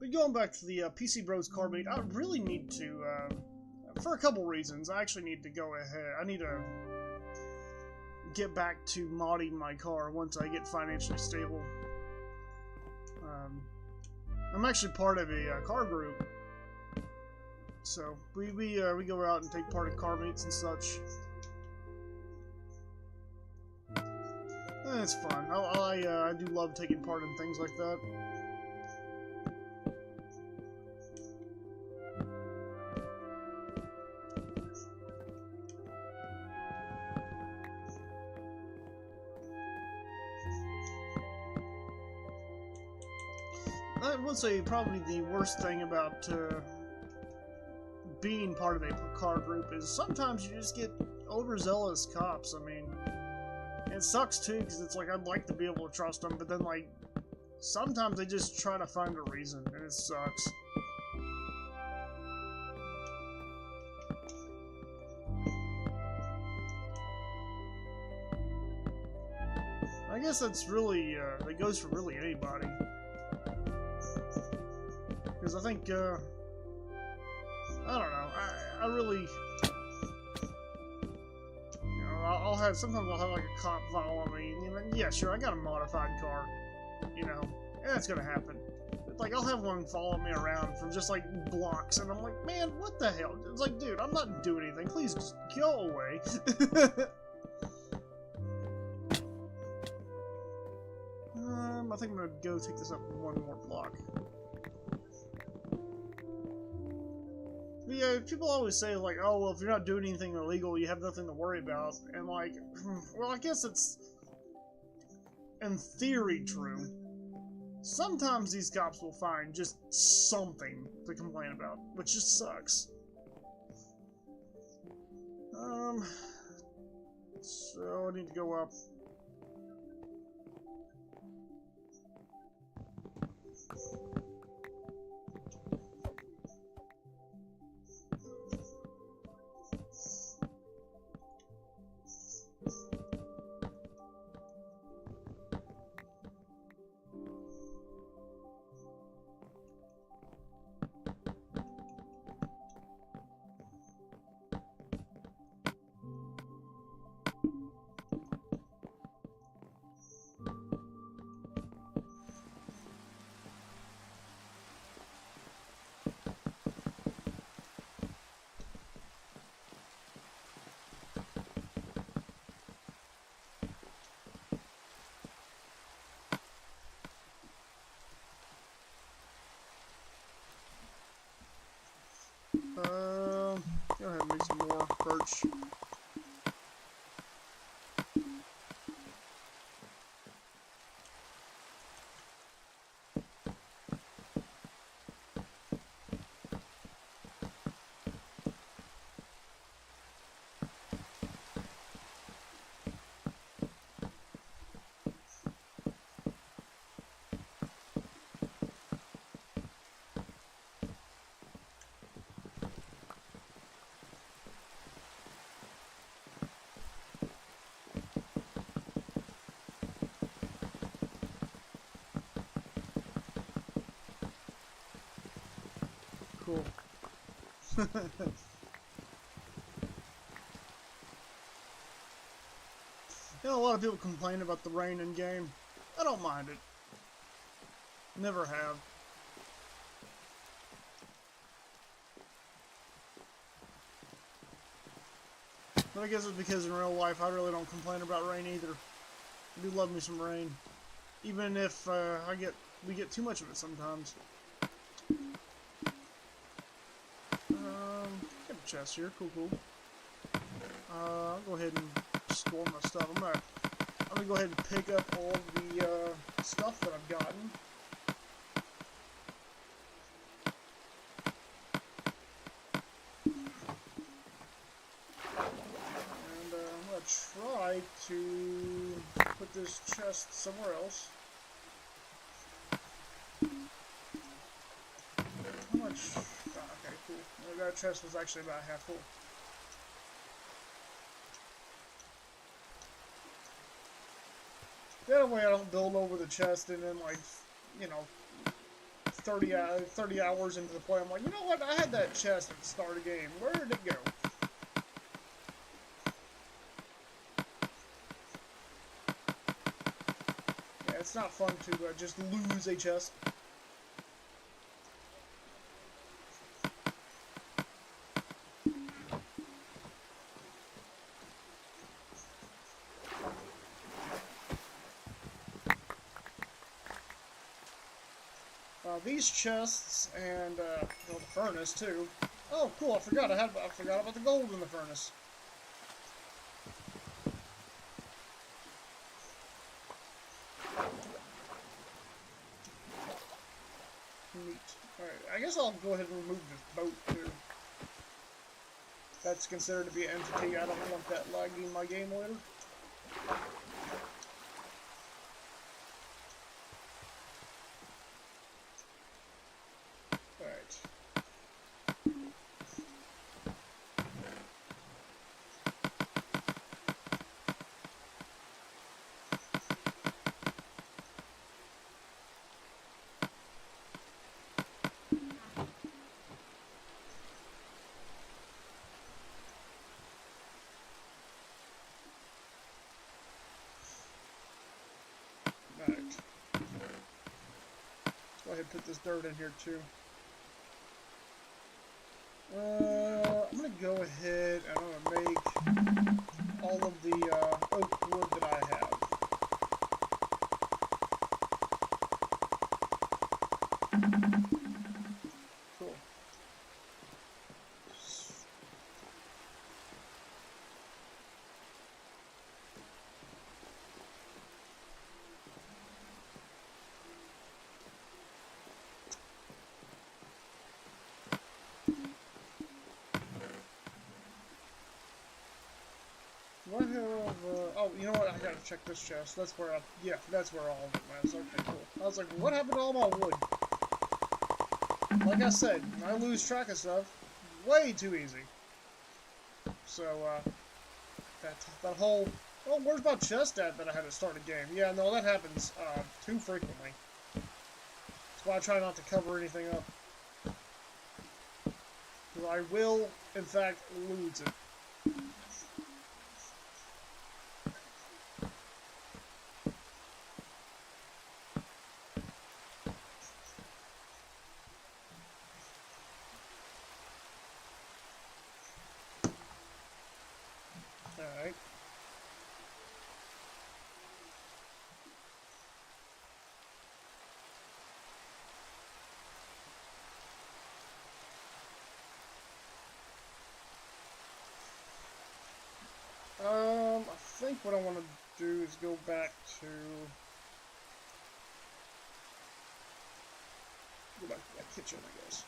But going back to the PC Bros car meet, I really need to, for a couple reasons, I actually need to go ahead. I need to get back to modding my car once I get financially stable. I'm actually part of a car group, so we go out and take part in car meets and such. And it's fun. I do love taking part in things like that. I would say probably the worst thing about being part of a car group is sometimes you just get overzealous cops. I mean, it sucks too, because it's like I'd like to be able to trust them, but then like sometimes they just try to find a reason, and it sucks. I guess that's really that goes for really anybody. Because I think, I don't know, I really, you know, sometimes I'll have like a cop follow me, you know, yeah, sure, I got a modified car, you know, and that's gonna happen. But, like, I'll have one follow me around for just, like, blocks, and I'm like, man, what the hell? It's like, dude, I'm not doing anything, please just go away. I think I'm gonna go take this up one more block. Yeah, people always say, like, oh, well, if you're not doing anything illegal, you have nothing to worry about. And, like, well, I guess it's, in theory, true. Sometimes these cops will find just something to complain about, which just sucks. So I need to go up. Go ahead and make some more birch. Cool. You know, a lot of people complain about the rain in game. I don't mind it. Never have. But I guess it's because in real life I really don't complain about rain either. I do love me some rain. Even if we get too much of it sometimes. Got a chest here, cool. I'll go ahead and store my stuff. I'm gonna go ahead and pick up all the stuff that I've gotten. And I'm gonna try to put this chest somewhere else. How much? Oh, okay, cool. That chest was actually about half full. That way I don't build over the chest and then, like, you know, 30 hours into the play, I'm like, you know what? I had that chest at the start of the game. Where did it go? Yeah, it's not fun to just lose a chest. These chests and well, the furnace too. Oh, cool! I forgot about the gold in the furnace. Neat. All right, I guess I'll go ahead and remove this boat too. That's considered to be an entity. I don't want that lagging my game later. Alright. Go ahead and put this dirt in here too. I'm gonna go ahead and I'm gonna make all of the oak wood that I have. Cool. What have, oh, you know what? I gotta check this chest. That's where yeah, that's where all of it was. Okay, cool. I was like, what happened to all my wood? Like I said, I lose track of stuff way too easy. So, that whole, oh, where's my chest at that I had to start a game? Yeah, no, that happens, too frequently. That's why I try not to cover anything up. Because I will, in fact, lose it. Alright. I think what I want to do is go back to that kitchen, I guess.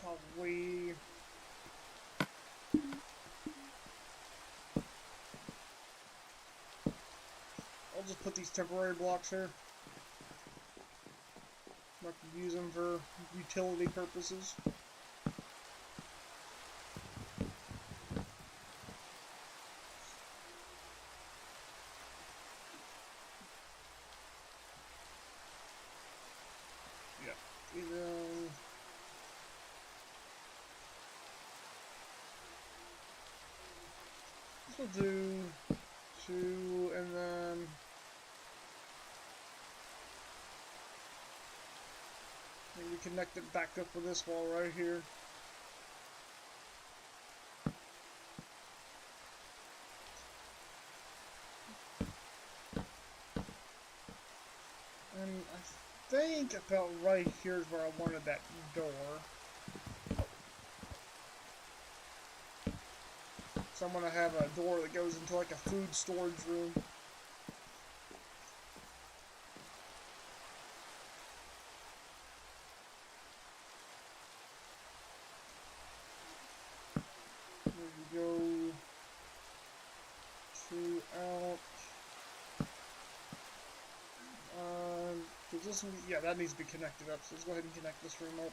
Probably. I'll just put these temporary blocks here. I can use them for utility purposes. Yeah. This will do 2, and then maybe connect it back up with this wall right here. And I think about right here is where I wanted that door. So I'm going to have a door that goes into like a food storage room. There we go. 2 out. Does this need, yeah, that needs to be connected up, so let's go ahead and connect this room up.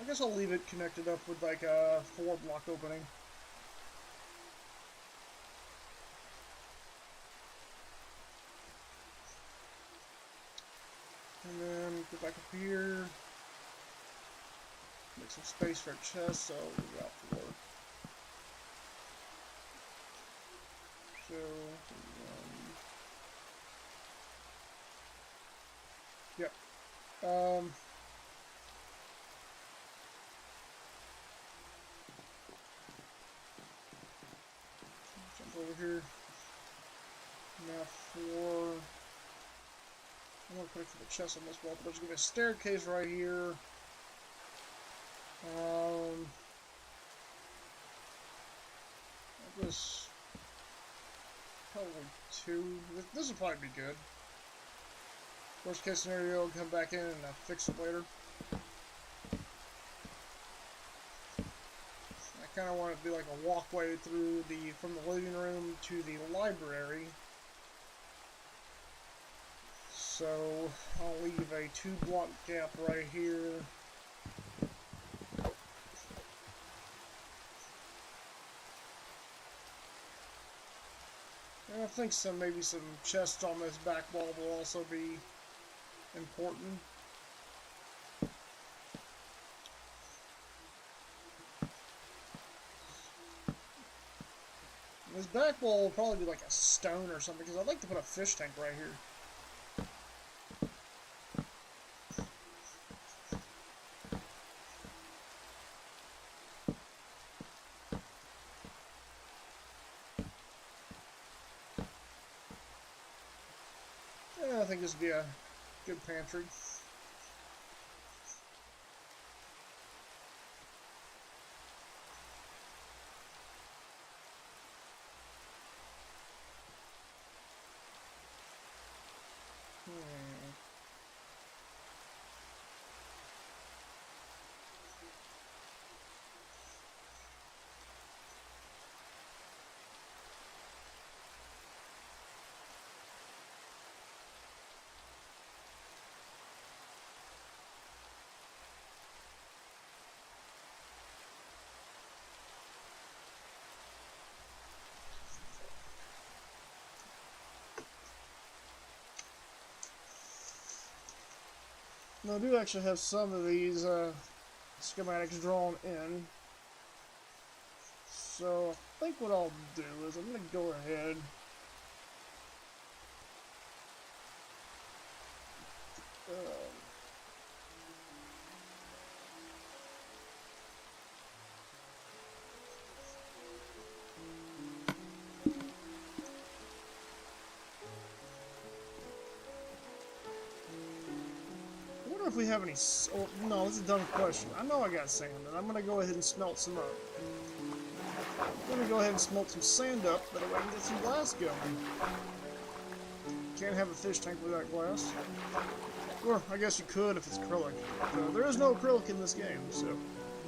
I guess I'll leave it connected up with like a 4-block opening. And then go back up here. Make some space for a chest, so we'll go out for work. So, yep. Jump over here. Now for, I'm gonna put it for the chest on this wall, but there's gonna be a staircase right here. This probably 2. This will probably be good. Worst case scenario, I'll come back in and fix it later. I kind of want it to be like a walkway through from the living room to the library. So I'll leave a 2-block gap right here. And I think maybe some chests on this back wall will also be important. This back wall will probably be like a stone or something, because I'd like to put a fish tank right here. Yeah, I think this would be a good pantry. Now, I do actually have some of these schematics drawn in. So I think what I'll do is I'm going to go ahead if we have any... Oh, no, this is a dumb question. I know I got sand, and I'm going to go ahead and smelt some up. I'm going to go ahead and smelt some sand up, that way I can get some glass going. Can't have a fish tank without glass. Or, I guess you could if it's acrylic. There is no acrylic in this game, so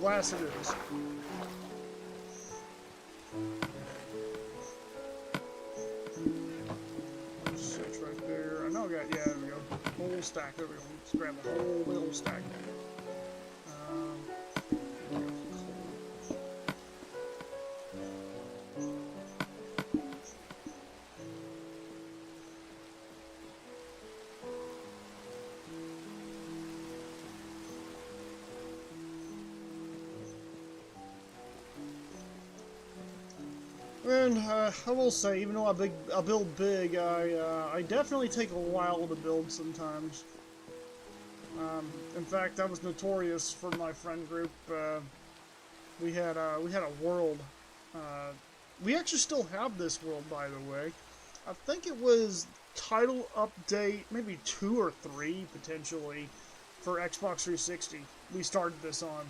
glass it is. Switch right there. I know I got... Yeah, there we go. Whole stack. There we go. Let's grab the whole stack. And I will say, even though I build big, I definitely take a while to build sometimes. In fact, I was notorious for my friend group. We had a world. We actually still have this world, by the way. I think it was title update, maybe 2 or 3 potentially, for Xbox 360. We started this on,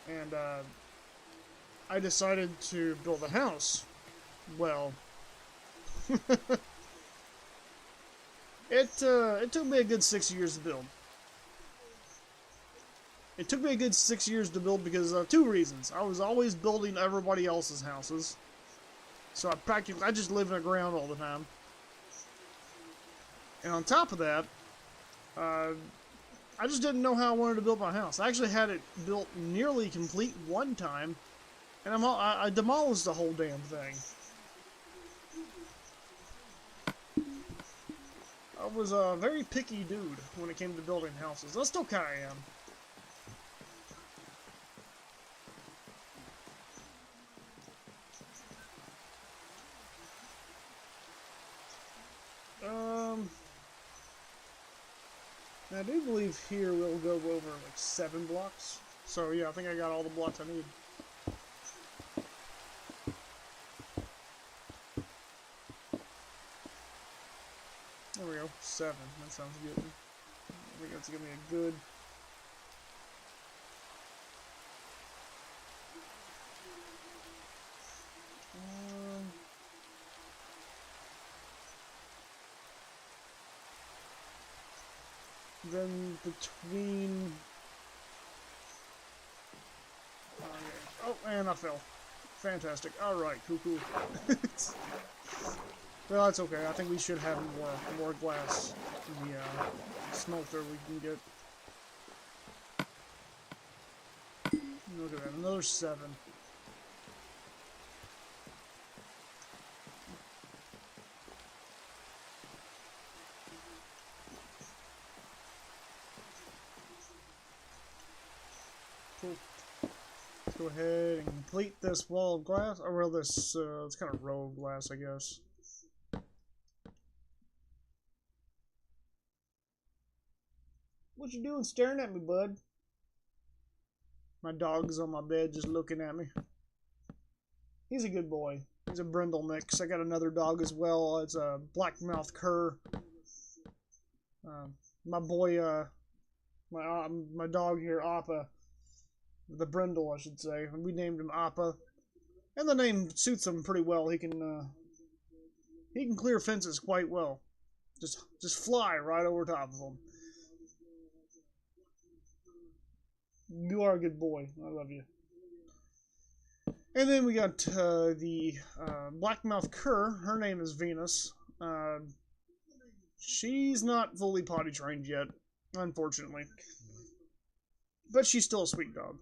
and I decided to build a house. Well, it took me a good 6 years to build. It took me a good 6 years to build because of 2 reasons. I was always building everybody else's houses, so I just live in the ground all the time. And on top of that, I I just didn't know how I wanted to build my house. I actually had it built nearly complete one time, and I demolished the whole damn thing. I was a very picky dude when it came to building houses. I still kind of am. I do believe here we'll go over like 7 blocks. So yeah, I think I got all the blocks I need. There we go, 7. That sounds good. I think that's gonna be a good. Then between. Oh, and I fell. Fantastic. All right, cool. Well, that's okay. I think we should have more glass in the smelter we can get. Look at that, another 7. Cool. Let's go ahead and complete this wall of glass, or well, this it's kind of row of glass, I guess. What you doing staring at me, bud? My dog's on my bed just looking at me. He's a good boy. He's a brindle mix. I got another dog as well. It's a black-mouthed cur. My boy, my dog here, Appa. The brindle, I should say. We named him Appa. And the name suits him pretty well. He can clear fences quite well. Just fly right over top of them. You are a good boy. I love you. And then we got the black-mouthed cur. Her name is Venus. She's not fully potty trained yet, unfortunately. But she's still a sweet dog.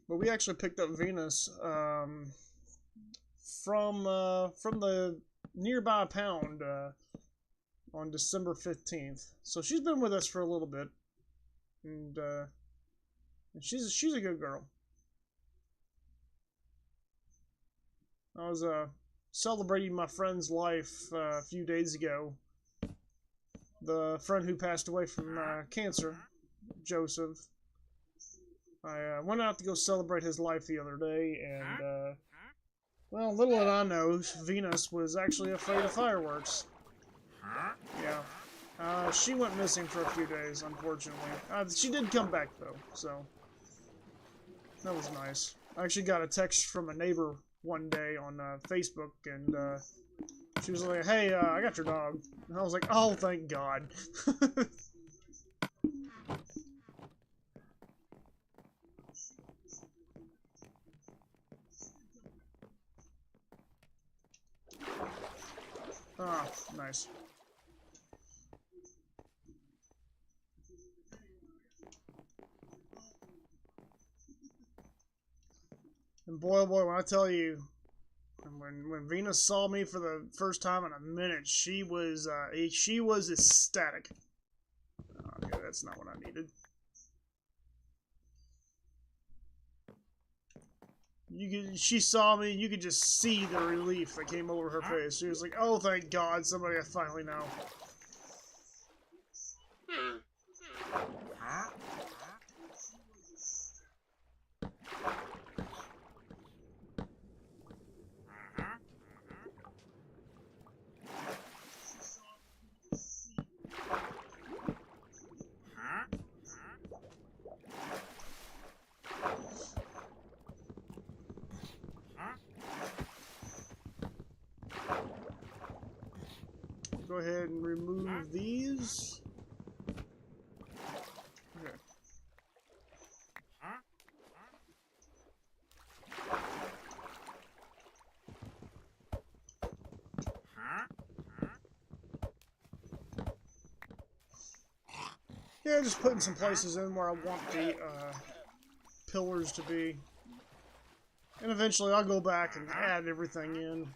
But we actually picked up Venus from the nearby pound on December 15th. So she's been with us for a little bit, and she's a good girl. I was celebrating my friend's life a few days ago. The friend who passed away from cancer, Joseph. I went out to go celebrate his life the other day, and, well, little did I know, Venus was actually afraid of fireworks. Yeah. She went missing for a few days, unfortunately. She did come back, though, so that was nice. I actually got a text from a neighbor one day on Facebook, and she was like, hey, I got your dog. And I was like, oh, thank God. Ah, nice. And boy, oh boy, when I tell you, when Venus saw me for the first time in a minute, she was ecstatic. Okay, that's not what I needed. She saw me, you could just see the relief that came over her face. She was like, oh, thank God, somebody I finally know. Go go ahead and remove these. Okay. Yeah, just putting some places in where I want the pillars to be. And eventually I'll go back and add everything in.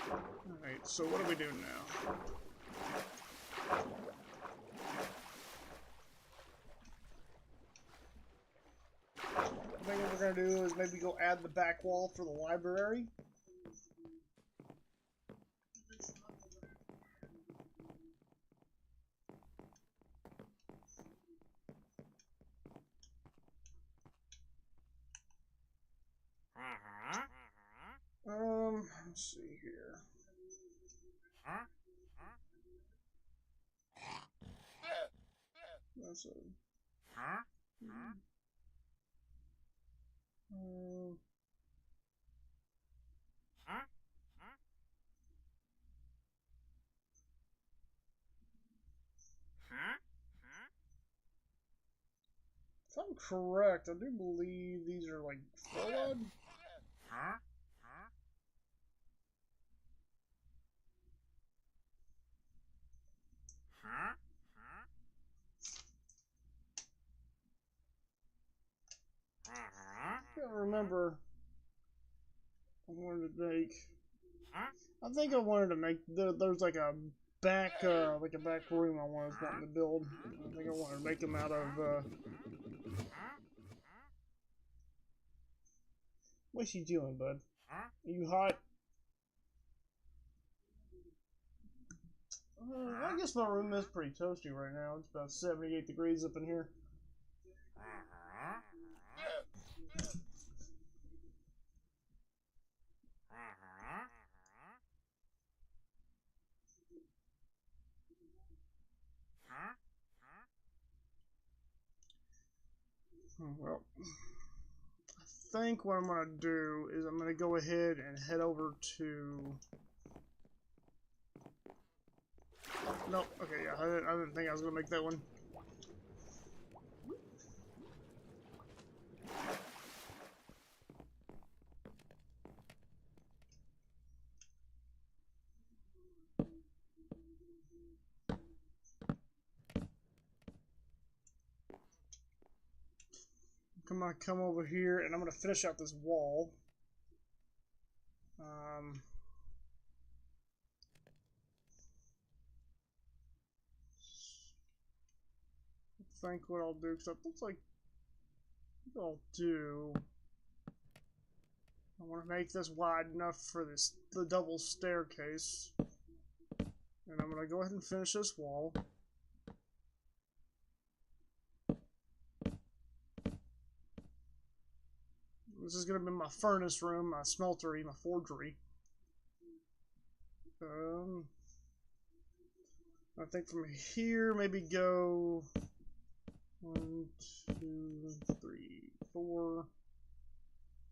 Alright, so what do we do now? I think what we're going to do is maybe go add the back wall for the library. Let's see here. That's a... If I'm correct, I do believe these are like forward. I can't remember. I wanted to make. I think I wanted to make. There's like a back room I was wanting to build. I think I wanted to make them out of. What's you doing, bud? Are you hot? I guess my room is pretty toasty right now. It's about 78 degrees up in here. Well, I think what I'm going to do is I'm going to go ahead and head over to... Nope, okay, yeah, I didn't think I was going to make that one. Come over here, and I'm going to finish out this wall. I think what I'll do, because it looks like what I'll do, I want to make this wide enough for the double staircase. And I'm going to go ahead and finish this wall. This is going to be my furnace room, my smeltery, my forgery. I think from here, maybe go 1, 2, 3, 4.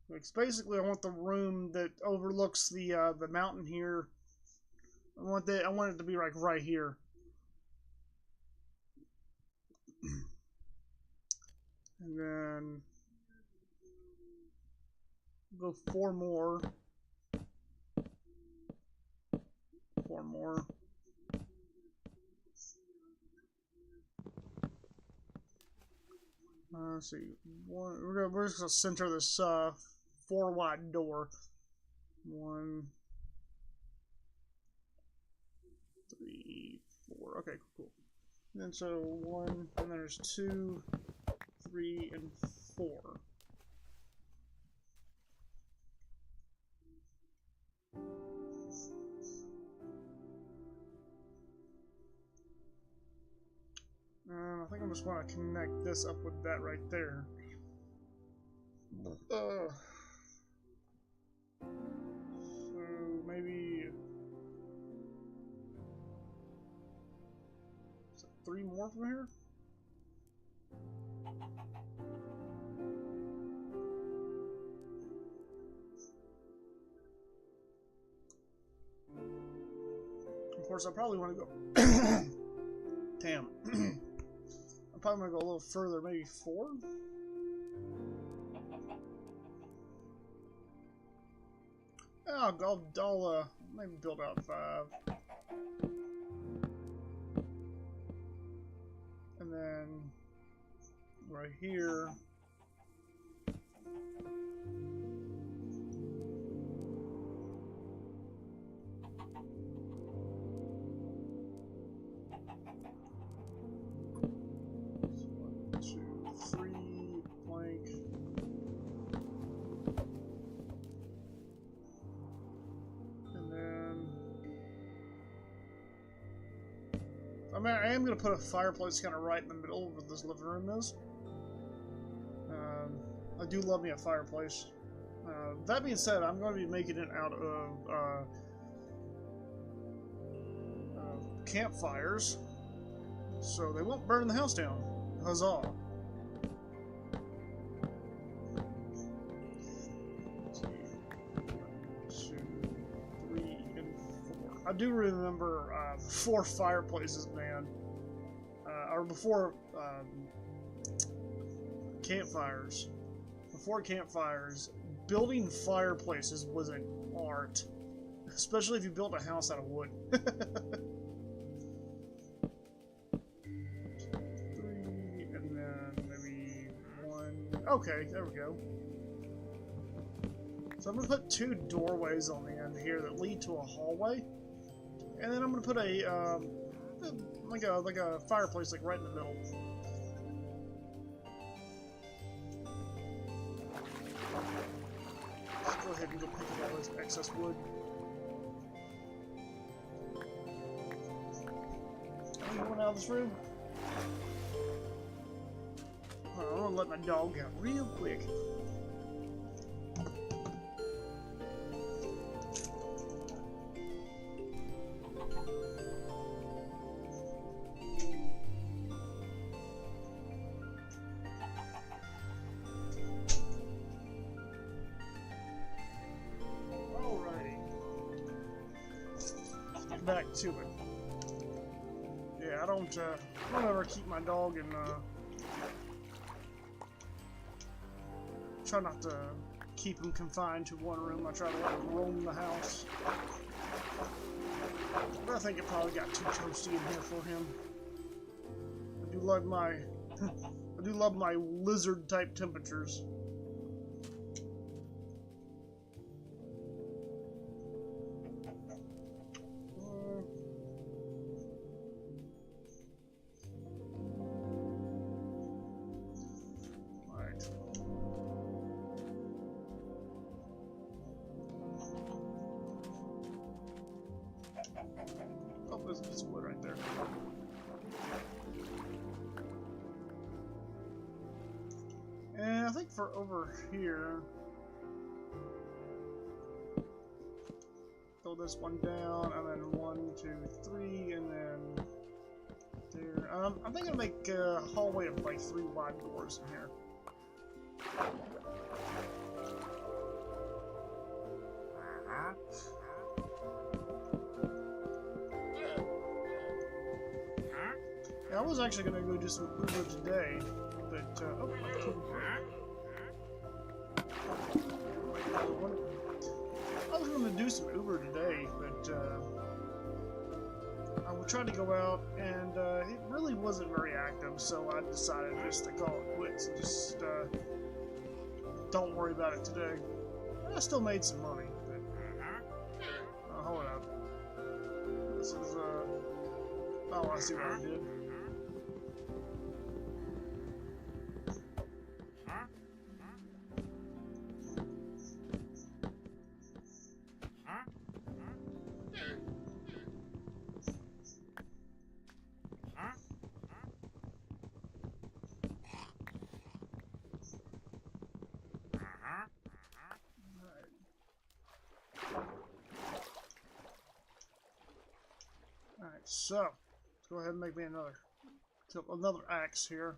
Like, basically, I want the room that overlooks the mountain here. I want it to be like right here. And then go 4 more. 4 more. Let's see. We're just gonna center this 4 wide door. 1, 3, 4. Okay, cool. And then so 1, and then there's 2, 3, and 4. I think I just want to connect this up with that right there. So maybe 3 more from here? course, I probably want to go. Damn. I probably want to go a little further, maybe 4. Oh, I'll maybe build out 5. And then right here. I mean, I am going to put a fireplace kind of right in the middle of where this living room is. I do love me a fireplace. That being said, I'm going to be making it out of campfires, so they won't burn the house down. Huzzah! 2, 3, and 4. I do remember 4 fireplaces, man. Or before campfires. Before campfires, building fireplaces was an art. Especially if you built a house out of wood. 3, and then maybe 1. Okay, there we go. So I'm going to put 2 doorways on the end here that lead to a hallway. And then I'm going to put a, like a fireplace like right in the middle. Let's go ahead and go pick up all this excess wood. Are you going out of this room? I'm going to let my dog out real quick. Back to it. Yeah, I don't ever keep my dog in, try not to keep him confined to one room. I try to let him roam the house. But I think it probably got too toasty in here for him. I do love my, I do love my lizard type temperatures. Oh, there's a piece of wood right there. And I think for over here, throw this one down, and then 1, 2, 3, and then there. I'm thinking to make a hallway of like 3 wide doors in here. Yeah, I was actually going to go do some Uber today, but, oh, I was going to do some Uber today, but, I tried to go out, and, it really wasn't very active, so I decided just to call it quits and just, don't worry about it today. I still made some money, but, hold up. This is, oh, I see what I did. Alright, so let's go ahead and make me another axe here.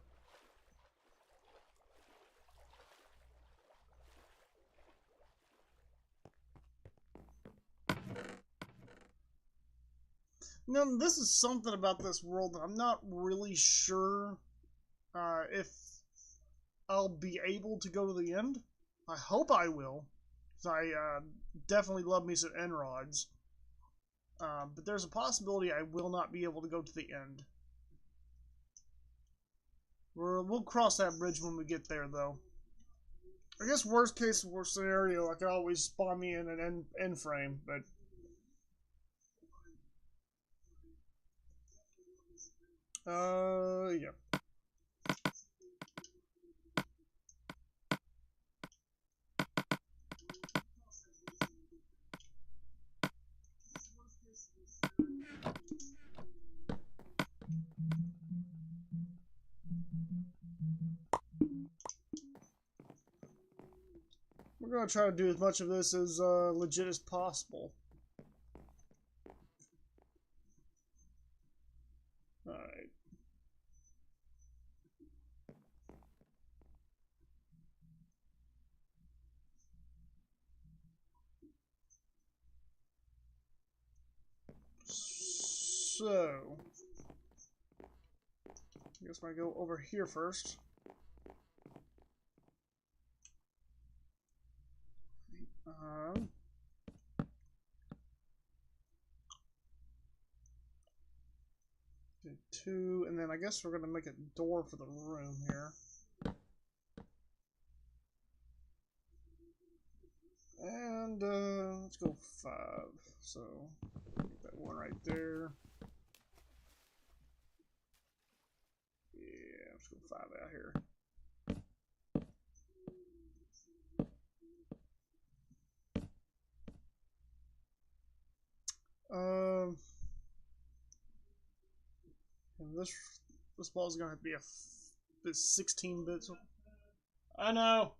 Now, this is something about this world that I'm not really sure if I'll be able to go to the end. I hope I will, because I definitely love me some Enrods. But there's a possibility I will not be able to go to the end. We'll cross that bridge when we get there, though. I guess worst case worst scenario, I could always spawn me in an end frame, but yeah. We're gonna try to do as much of this as legit as possible. Alright. So, I guess I go over here first. Do two, and then I guess we're gonna make a door for the room here. And let's go 5. So get that one right there. Yeah, let's go 5 out here. And this ball is gonna have to be this 16 bits. I know.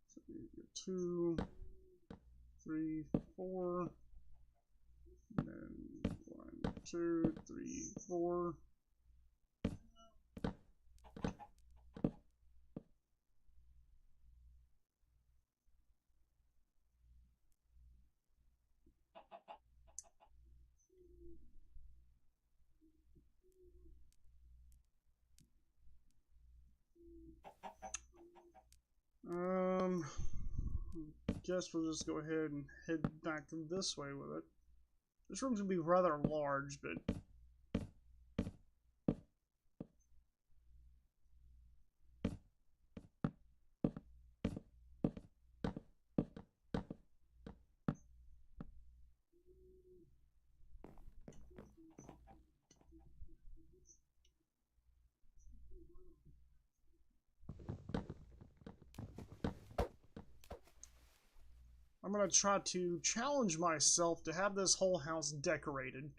So we get 2, 3, 4, and then 1, 2, 3, 4. Guess we'll just go ahead and head back this way with it. This room's gonna be rather large, but I'm gonna try to challenge myself to have this whole house decorated.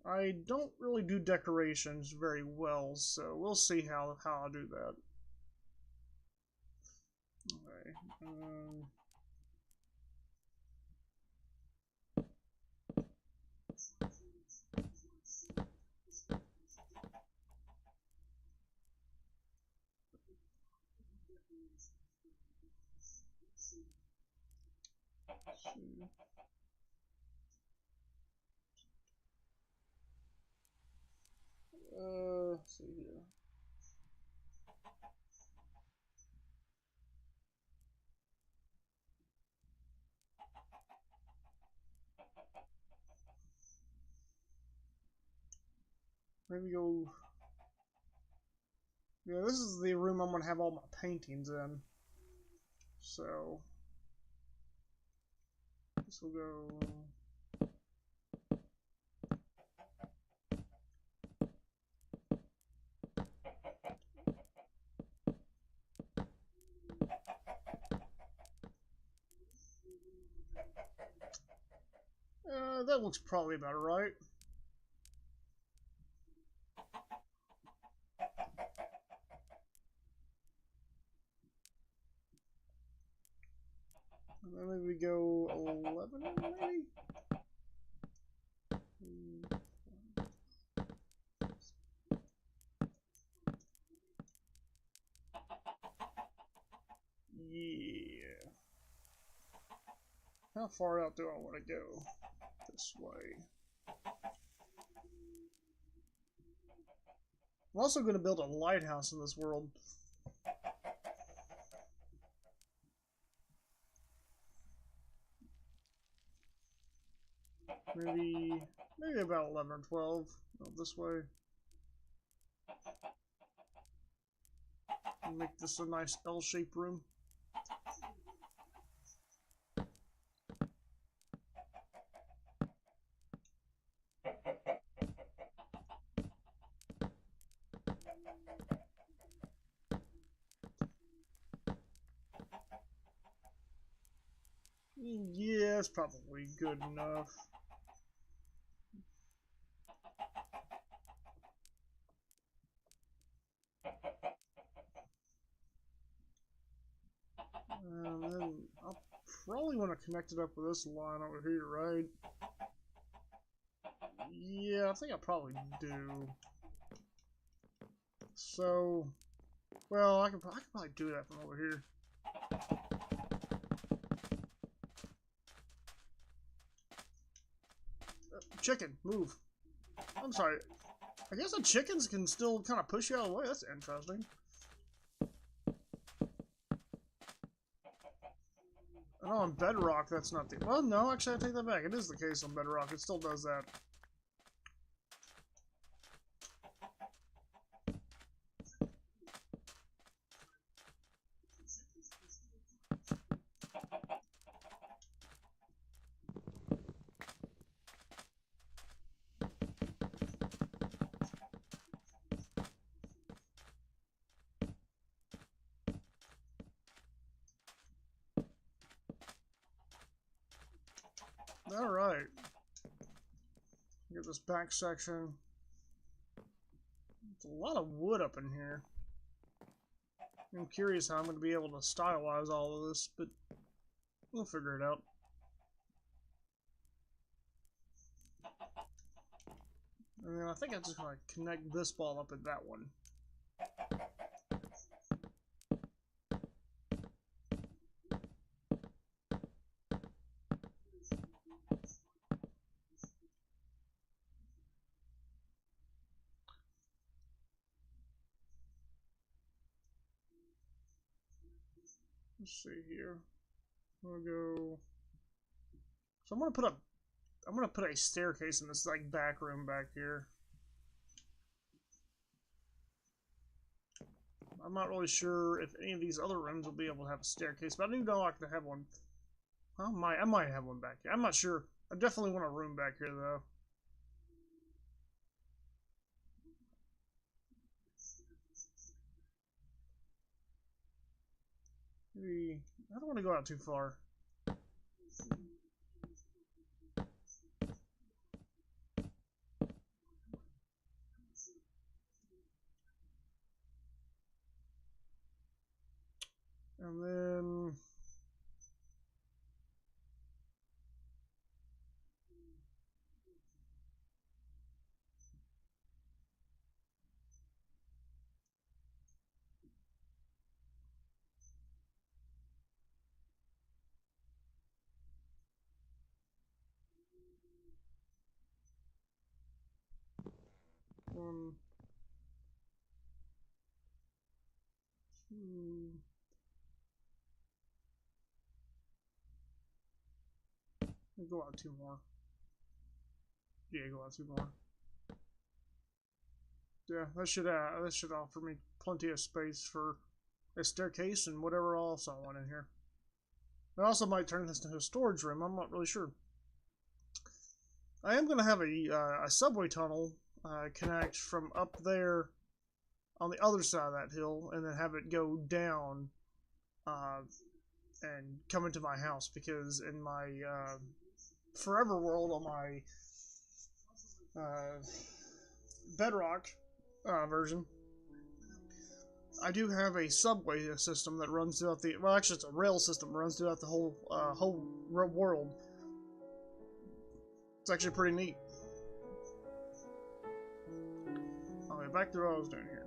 I don't really do decorations very well, so we'll see how I do that. Okay. Let's see here. Maybe go. Yeah, this is the room I'm gonna have all my paintings in. So this will go. That looks probably about right. And then maybe we go 11, maybe? how far out do I want to go? This way. I'm also going to build a lighthouse in this world. Maybe about 11 or 12. Go this way. Make this a nice L-shaped room. Yeah, it's probably good enough. And then I'll probably want to connect it up with this line over here, right? Yeah, I think I probably do. So, well, I can probably do that from over here. Chicken, move. I'm sorry. I guess the chickens can still kind of push you out of the way. That's interesting. I know on Bedrock that's not the... Well, no, actually I take that back. It is the case on Bedrock. It still does that. Alright. Get this back section. It's a lot of wood up in here. I'm curious how I'm going to be able to stylize all of this, but we'll figure it out. And then I think I'm just going to connect this ball up at that one. Let's see here. I'm gonna go. So I'm gonna put a staircase in this like back room back here. I'm not really sure if any of these other rooms will be able to have a staircase, but I do know I can have one. I might have one back here. I'm not sure. I definitely want a room back here though. Maybe I don't want to go out too far. And then one, two. Go out two more. Yeah, go out two more. Yeah, that should offer me plenty of space for a staircase and whatever else I want in here. I also might turn this into a storage room. I'm not really sure. I am going to have a subway tunnel connect from up there on the other side of that hill, and then have it go down and come into my house, because in my Forever World on my Bedrock version, I do have a subway system that runs throughout the... Well, actually, it's a rail system that runs throughout the whole world. It's actually pretty neat. Okay, back to what I was doing here.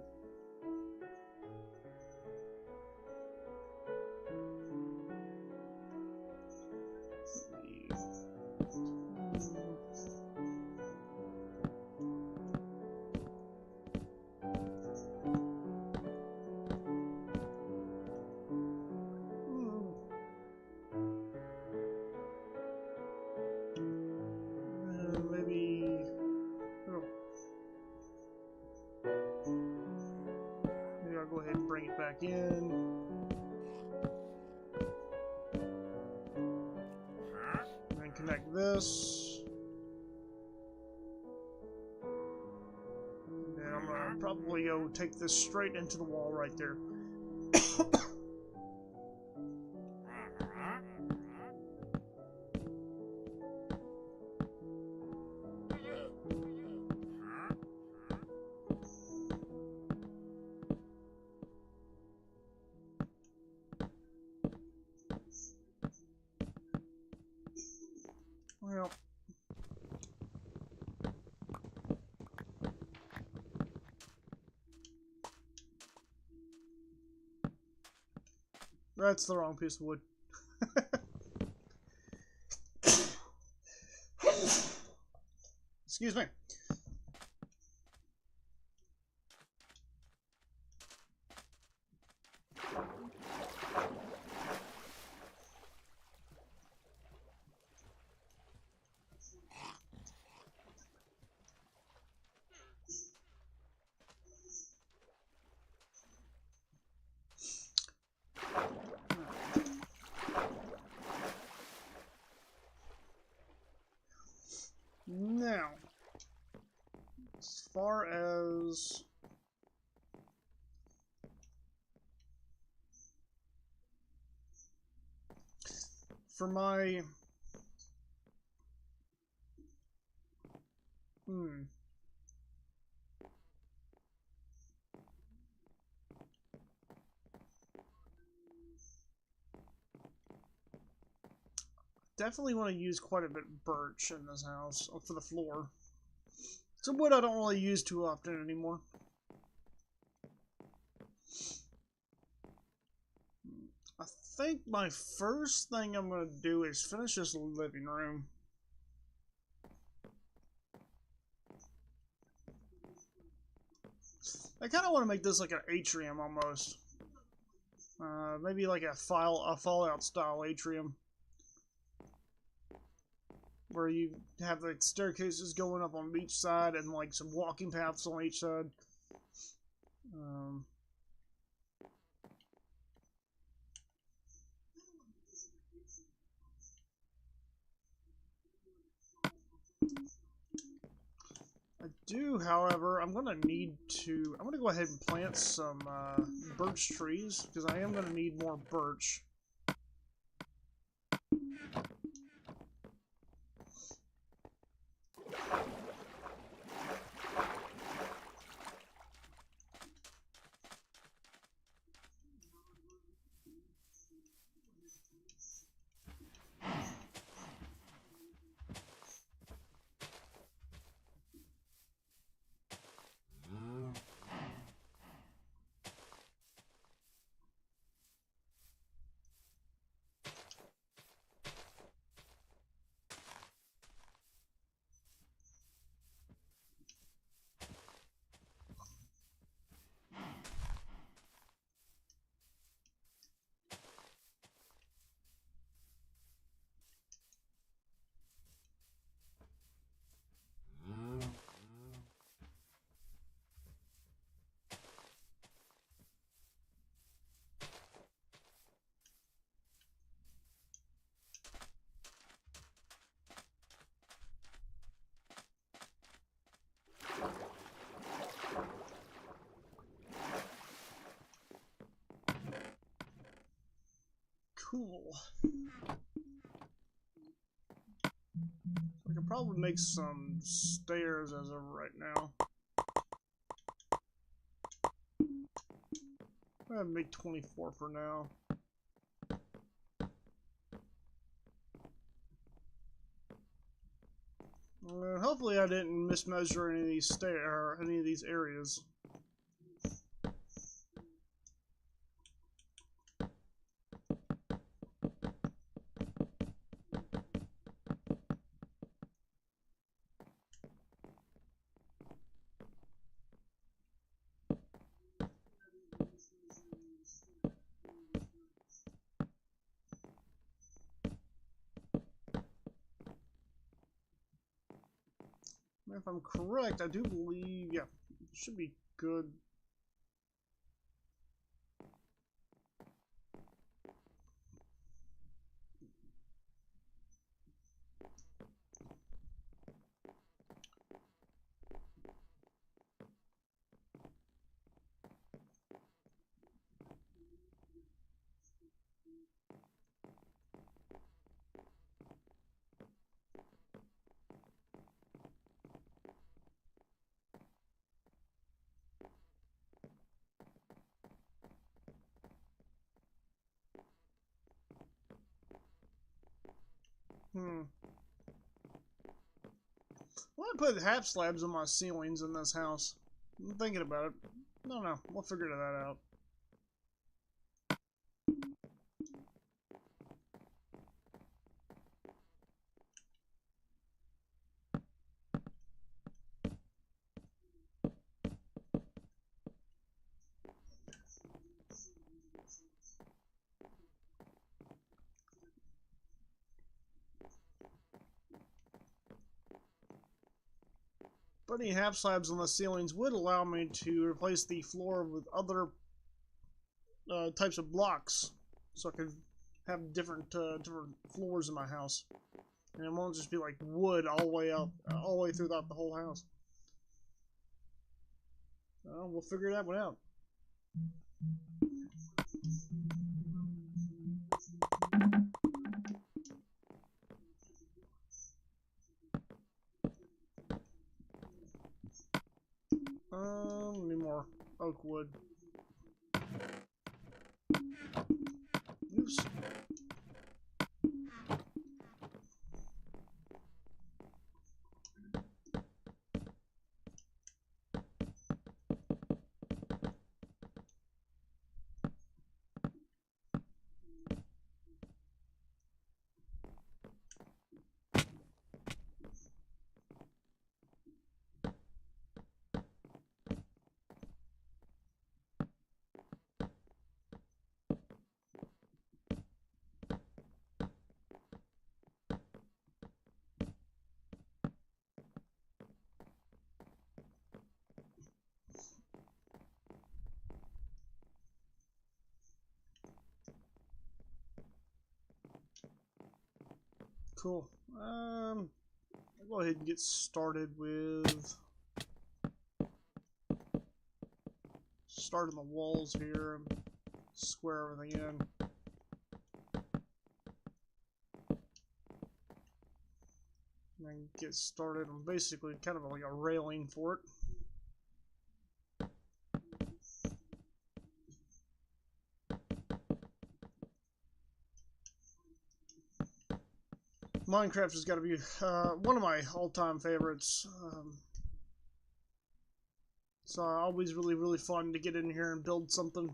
ahead and bring it back in. And then connect this. And then I'm gonna probably go take this straight into the wall right there. Well, that's the wrong piece of wood. Excuse me. Now, as far as for my definitely want to use quite a bit of birch in this house for the floor. It's a wood I don't really use too often anymore. I think my first thing I'm going to do is finish this living room. I kind of want to make this like an atrium almost. Maybe like a Fallout style atrium. Where you have the staircases going up on each side and like some walking paths on each side. I do, however, I'm going to go ahead and plant some birch trees, because I am going to need more birch. Cool. I can probably make some stairs as of right now. I'm gonna make 24 for now. Hopefully I didn't mismeasure any of these areas. If I'm correct, I do believe, yeah, it should be good. Hmm. I want to put half slabs on my ceilings in this house. I'm thinking about it. No, we'll figure that out. Putting half slabs on the ceilings would allow me to replace the floor with other types of blocks, so I could have different floors in my house, and it won't just be like wood all the way up, all the way throughout the whole house. We'll figure that one out. Need more oak wood. Oops. Cool. I'll go ahead and get started with starting the walls here and square everything in. And then get started on basically kind of like a railing for it. Minecraft has got to be one of my all-time favorites. It's always really fun to get in here and build something.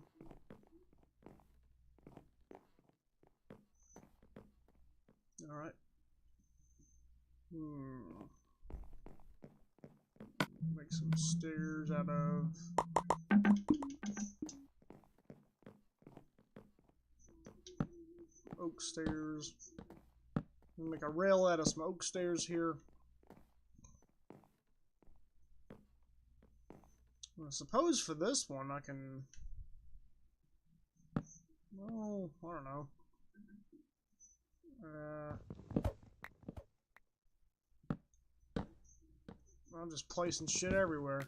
Alright. Make some stairs out of oak stairs. Make a rail out of some oak stairs here. I suppose for this one I can... well, I don't know. I'm just placing shit everywhere.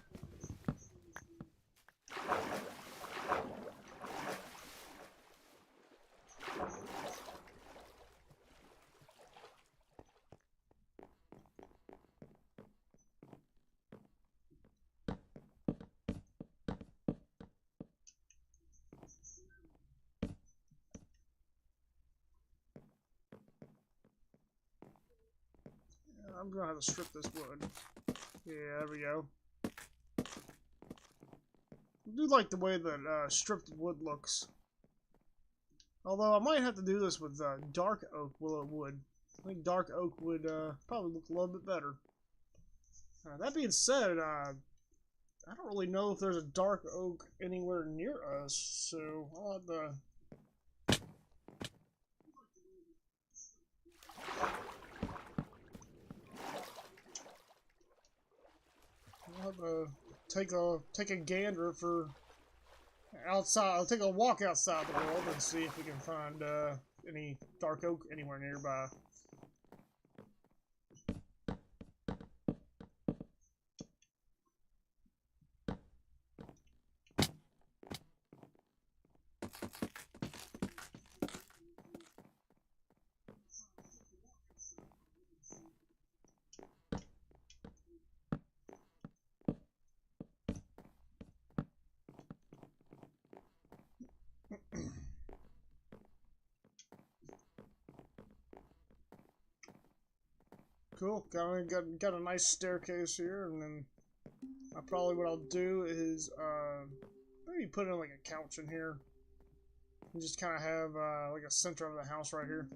I'm gonna have to strip this wood. Yeah, there we go. I do like the way that stripped wood looks. Although I might have to do this with dark oak wood. I think dark oak would probably look a little bit better. That being said, I don't really know if there's a dark oak anywhere near us, so I'll have to... take a gander for outside. I'll take a walk outside the world and see if we can find any dark oak anywhere nearby. Cool. Got a nice staircase here, and then probably what I'll do is maybe put in like a couch in here, and just kind of have like a center of the house right here.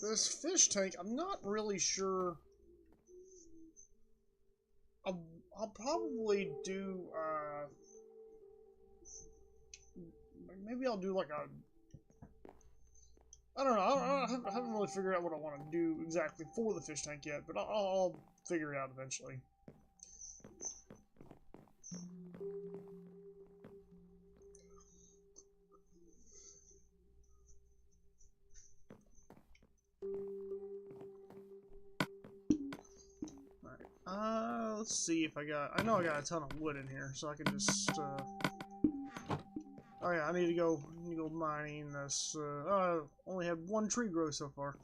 This fish tank, I'm not really sure. I'll probably do, maybe I'll do like a, I don't know, I haven't really figured out what I want to do exactly for the fish tank yet, but I'll figure it out eventually. Let's see if I know I got a ton of wood in here, so I can just, oh yeah, I need to go mining this, I only had one tree grow so far.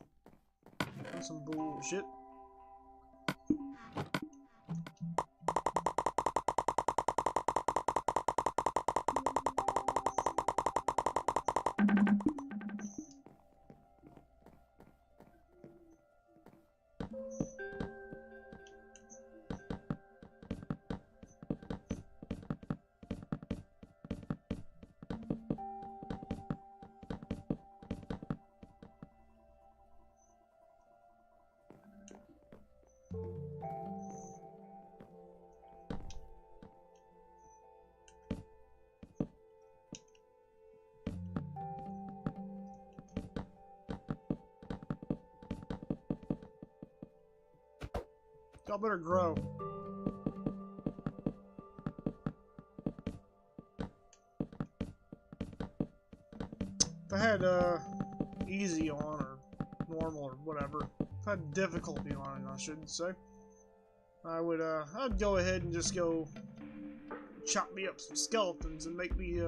That's some bullshit. Y'all better grow. If I had easy on or normal or whatever, if I had difficulty on it, I should say, I would I'd go ahead and just go chop me up some skeletons and make me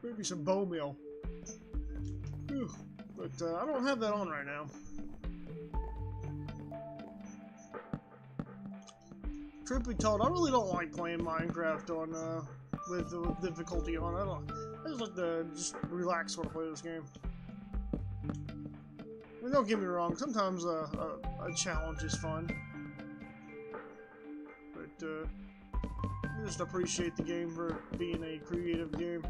maybe some bone meal. Whew. But I don't have that on right now. Truth be told, I really don't like playing Minecraft on with difficulty on. I just like to just relax when I play this game. I mean, don't get me wrong. Sometimes a challenge is fun, but I just appreciate the game for being a creative game.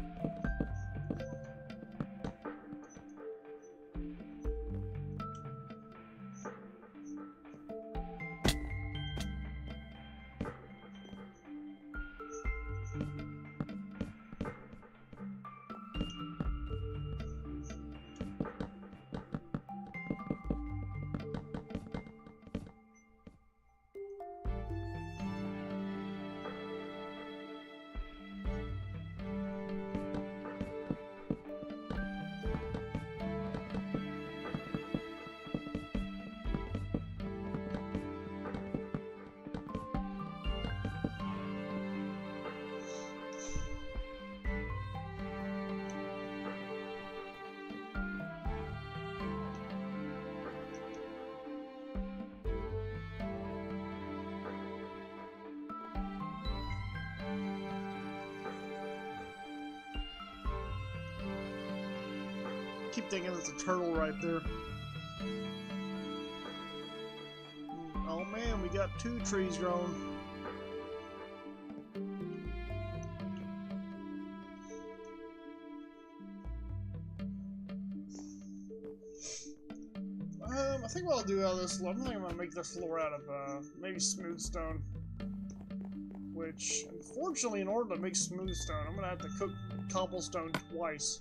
Keep thinking it's a turtle right there. Oh man, we got 2 trees growing. I think what I'll do out of this, I think I'm gonna make the floor out of maybe smooth stone. Which, unfortunately, in order to make smooth stone, I'm gonna have to cook cobblestone twice.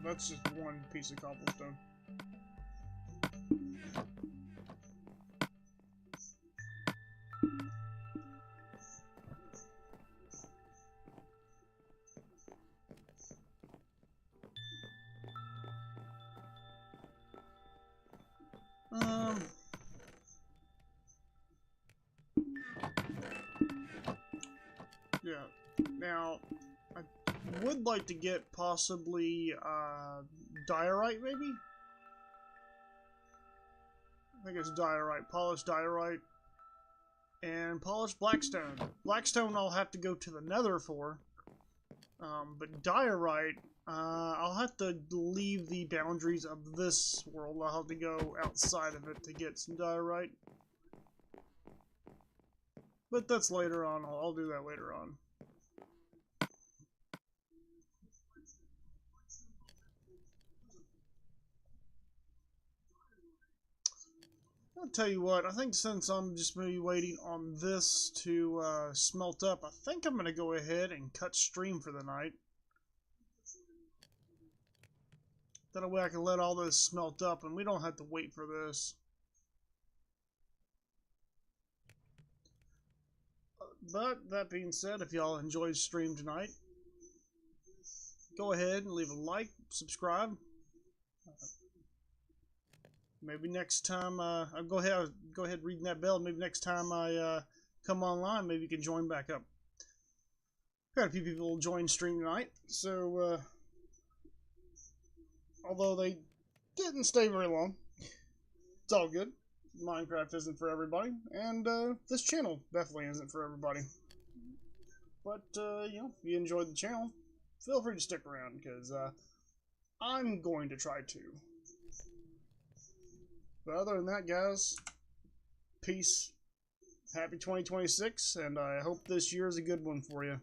That's just one piece of cobblestone. Yeah. Now, I would like to get possibly diorite, maybe? I think it's diorite. Polished diorite. And polished blackstone. Blackstone I'll have to go to the nether for. But diorite, I'll have to leave the boundaries of this world. I'll have to go outside of it to get some diorite. But that's later on. I'll do that later on. I'll tell you what, I think since I'm just maybe waiting on this to smelt up, I think I'm going to go ahead and cut stream for the night. That way I can let all this smelt up and we don't have to wait for this. But that being said, if y'all enjoyed stream tonight, go ahead and leave a like, subscribe. Maybe next time, I'll go ahead reading that bell. Maybe next time I come online, maybe you can join back up. Got a few people join stream tonight, so although they didn't stay very long, it's all good. Minecraft isn't for everybody, and this channel definitely isn't for everybody. But you know, if you enjoyed the channel, feel free to stick around because I'm going to try to. But other than that, guys, peace. Happy 2026, and I hope this year is a good one for you.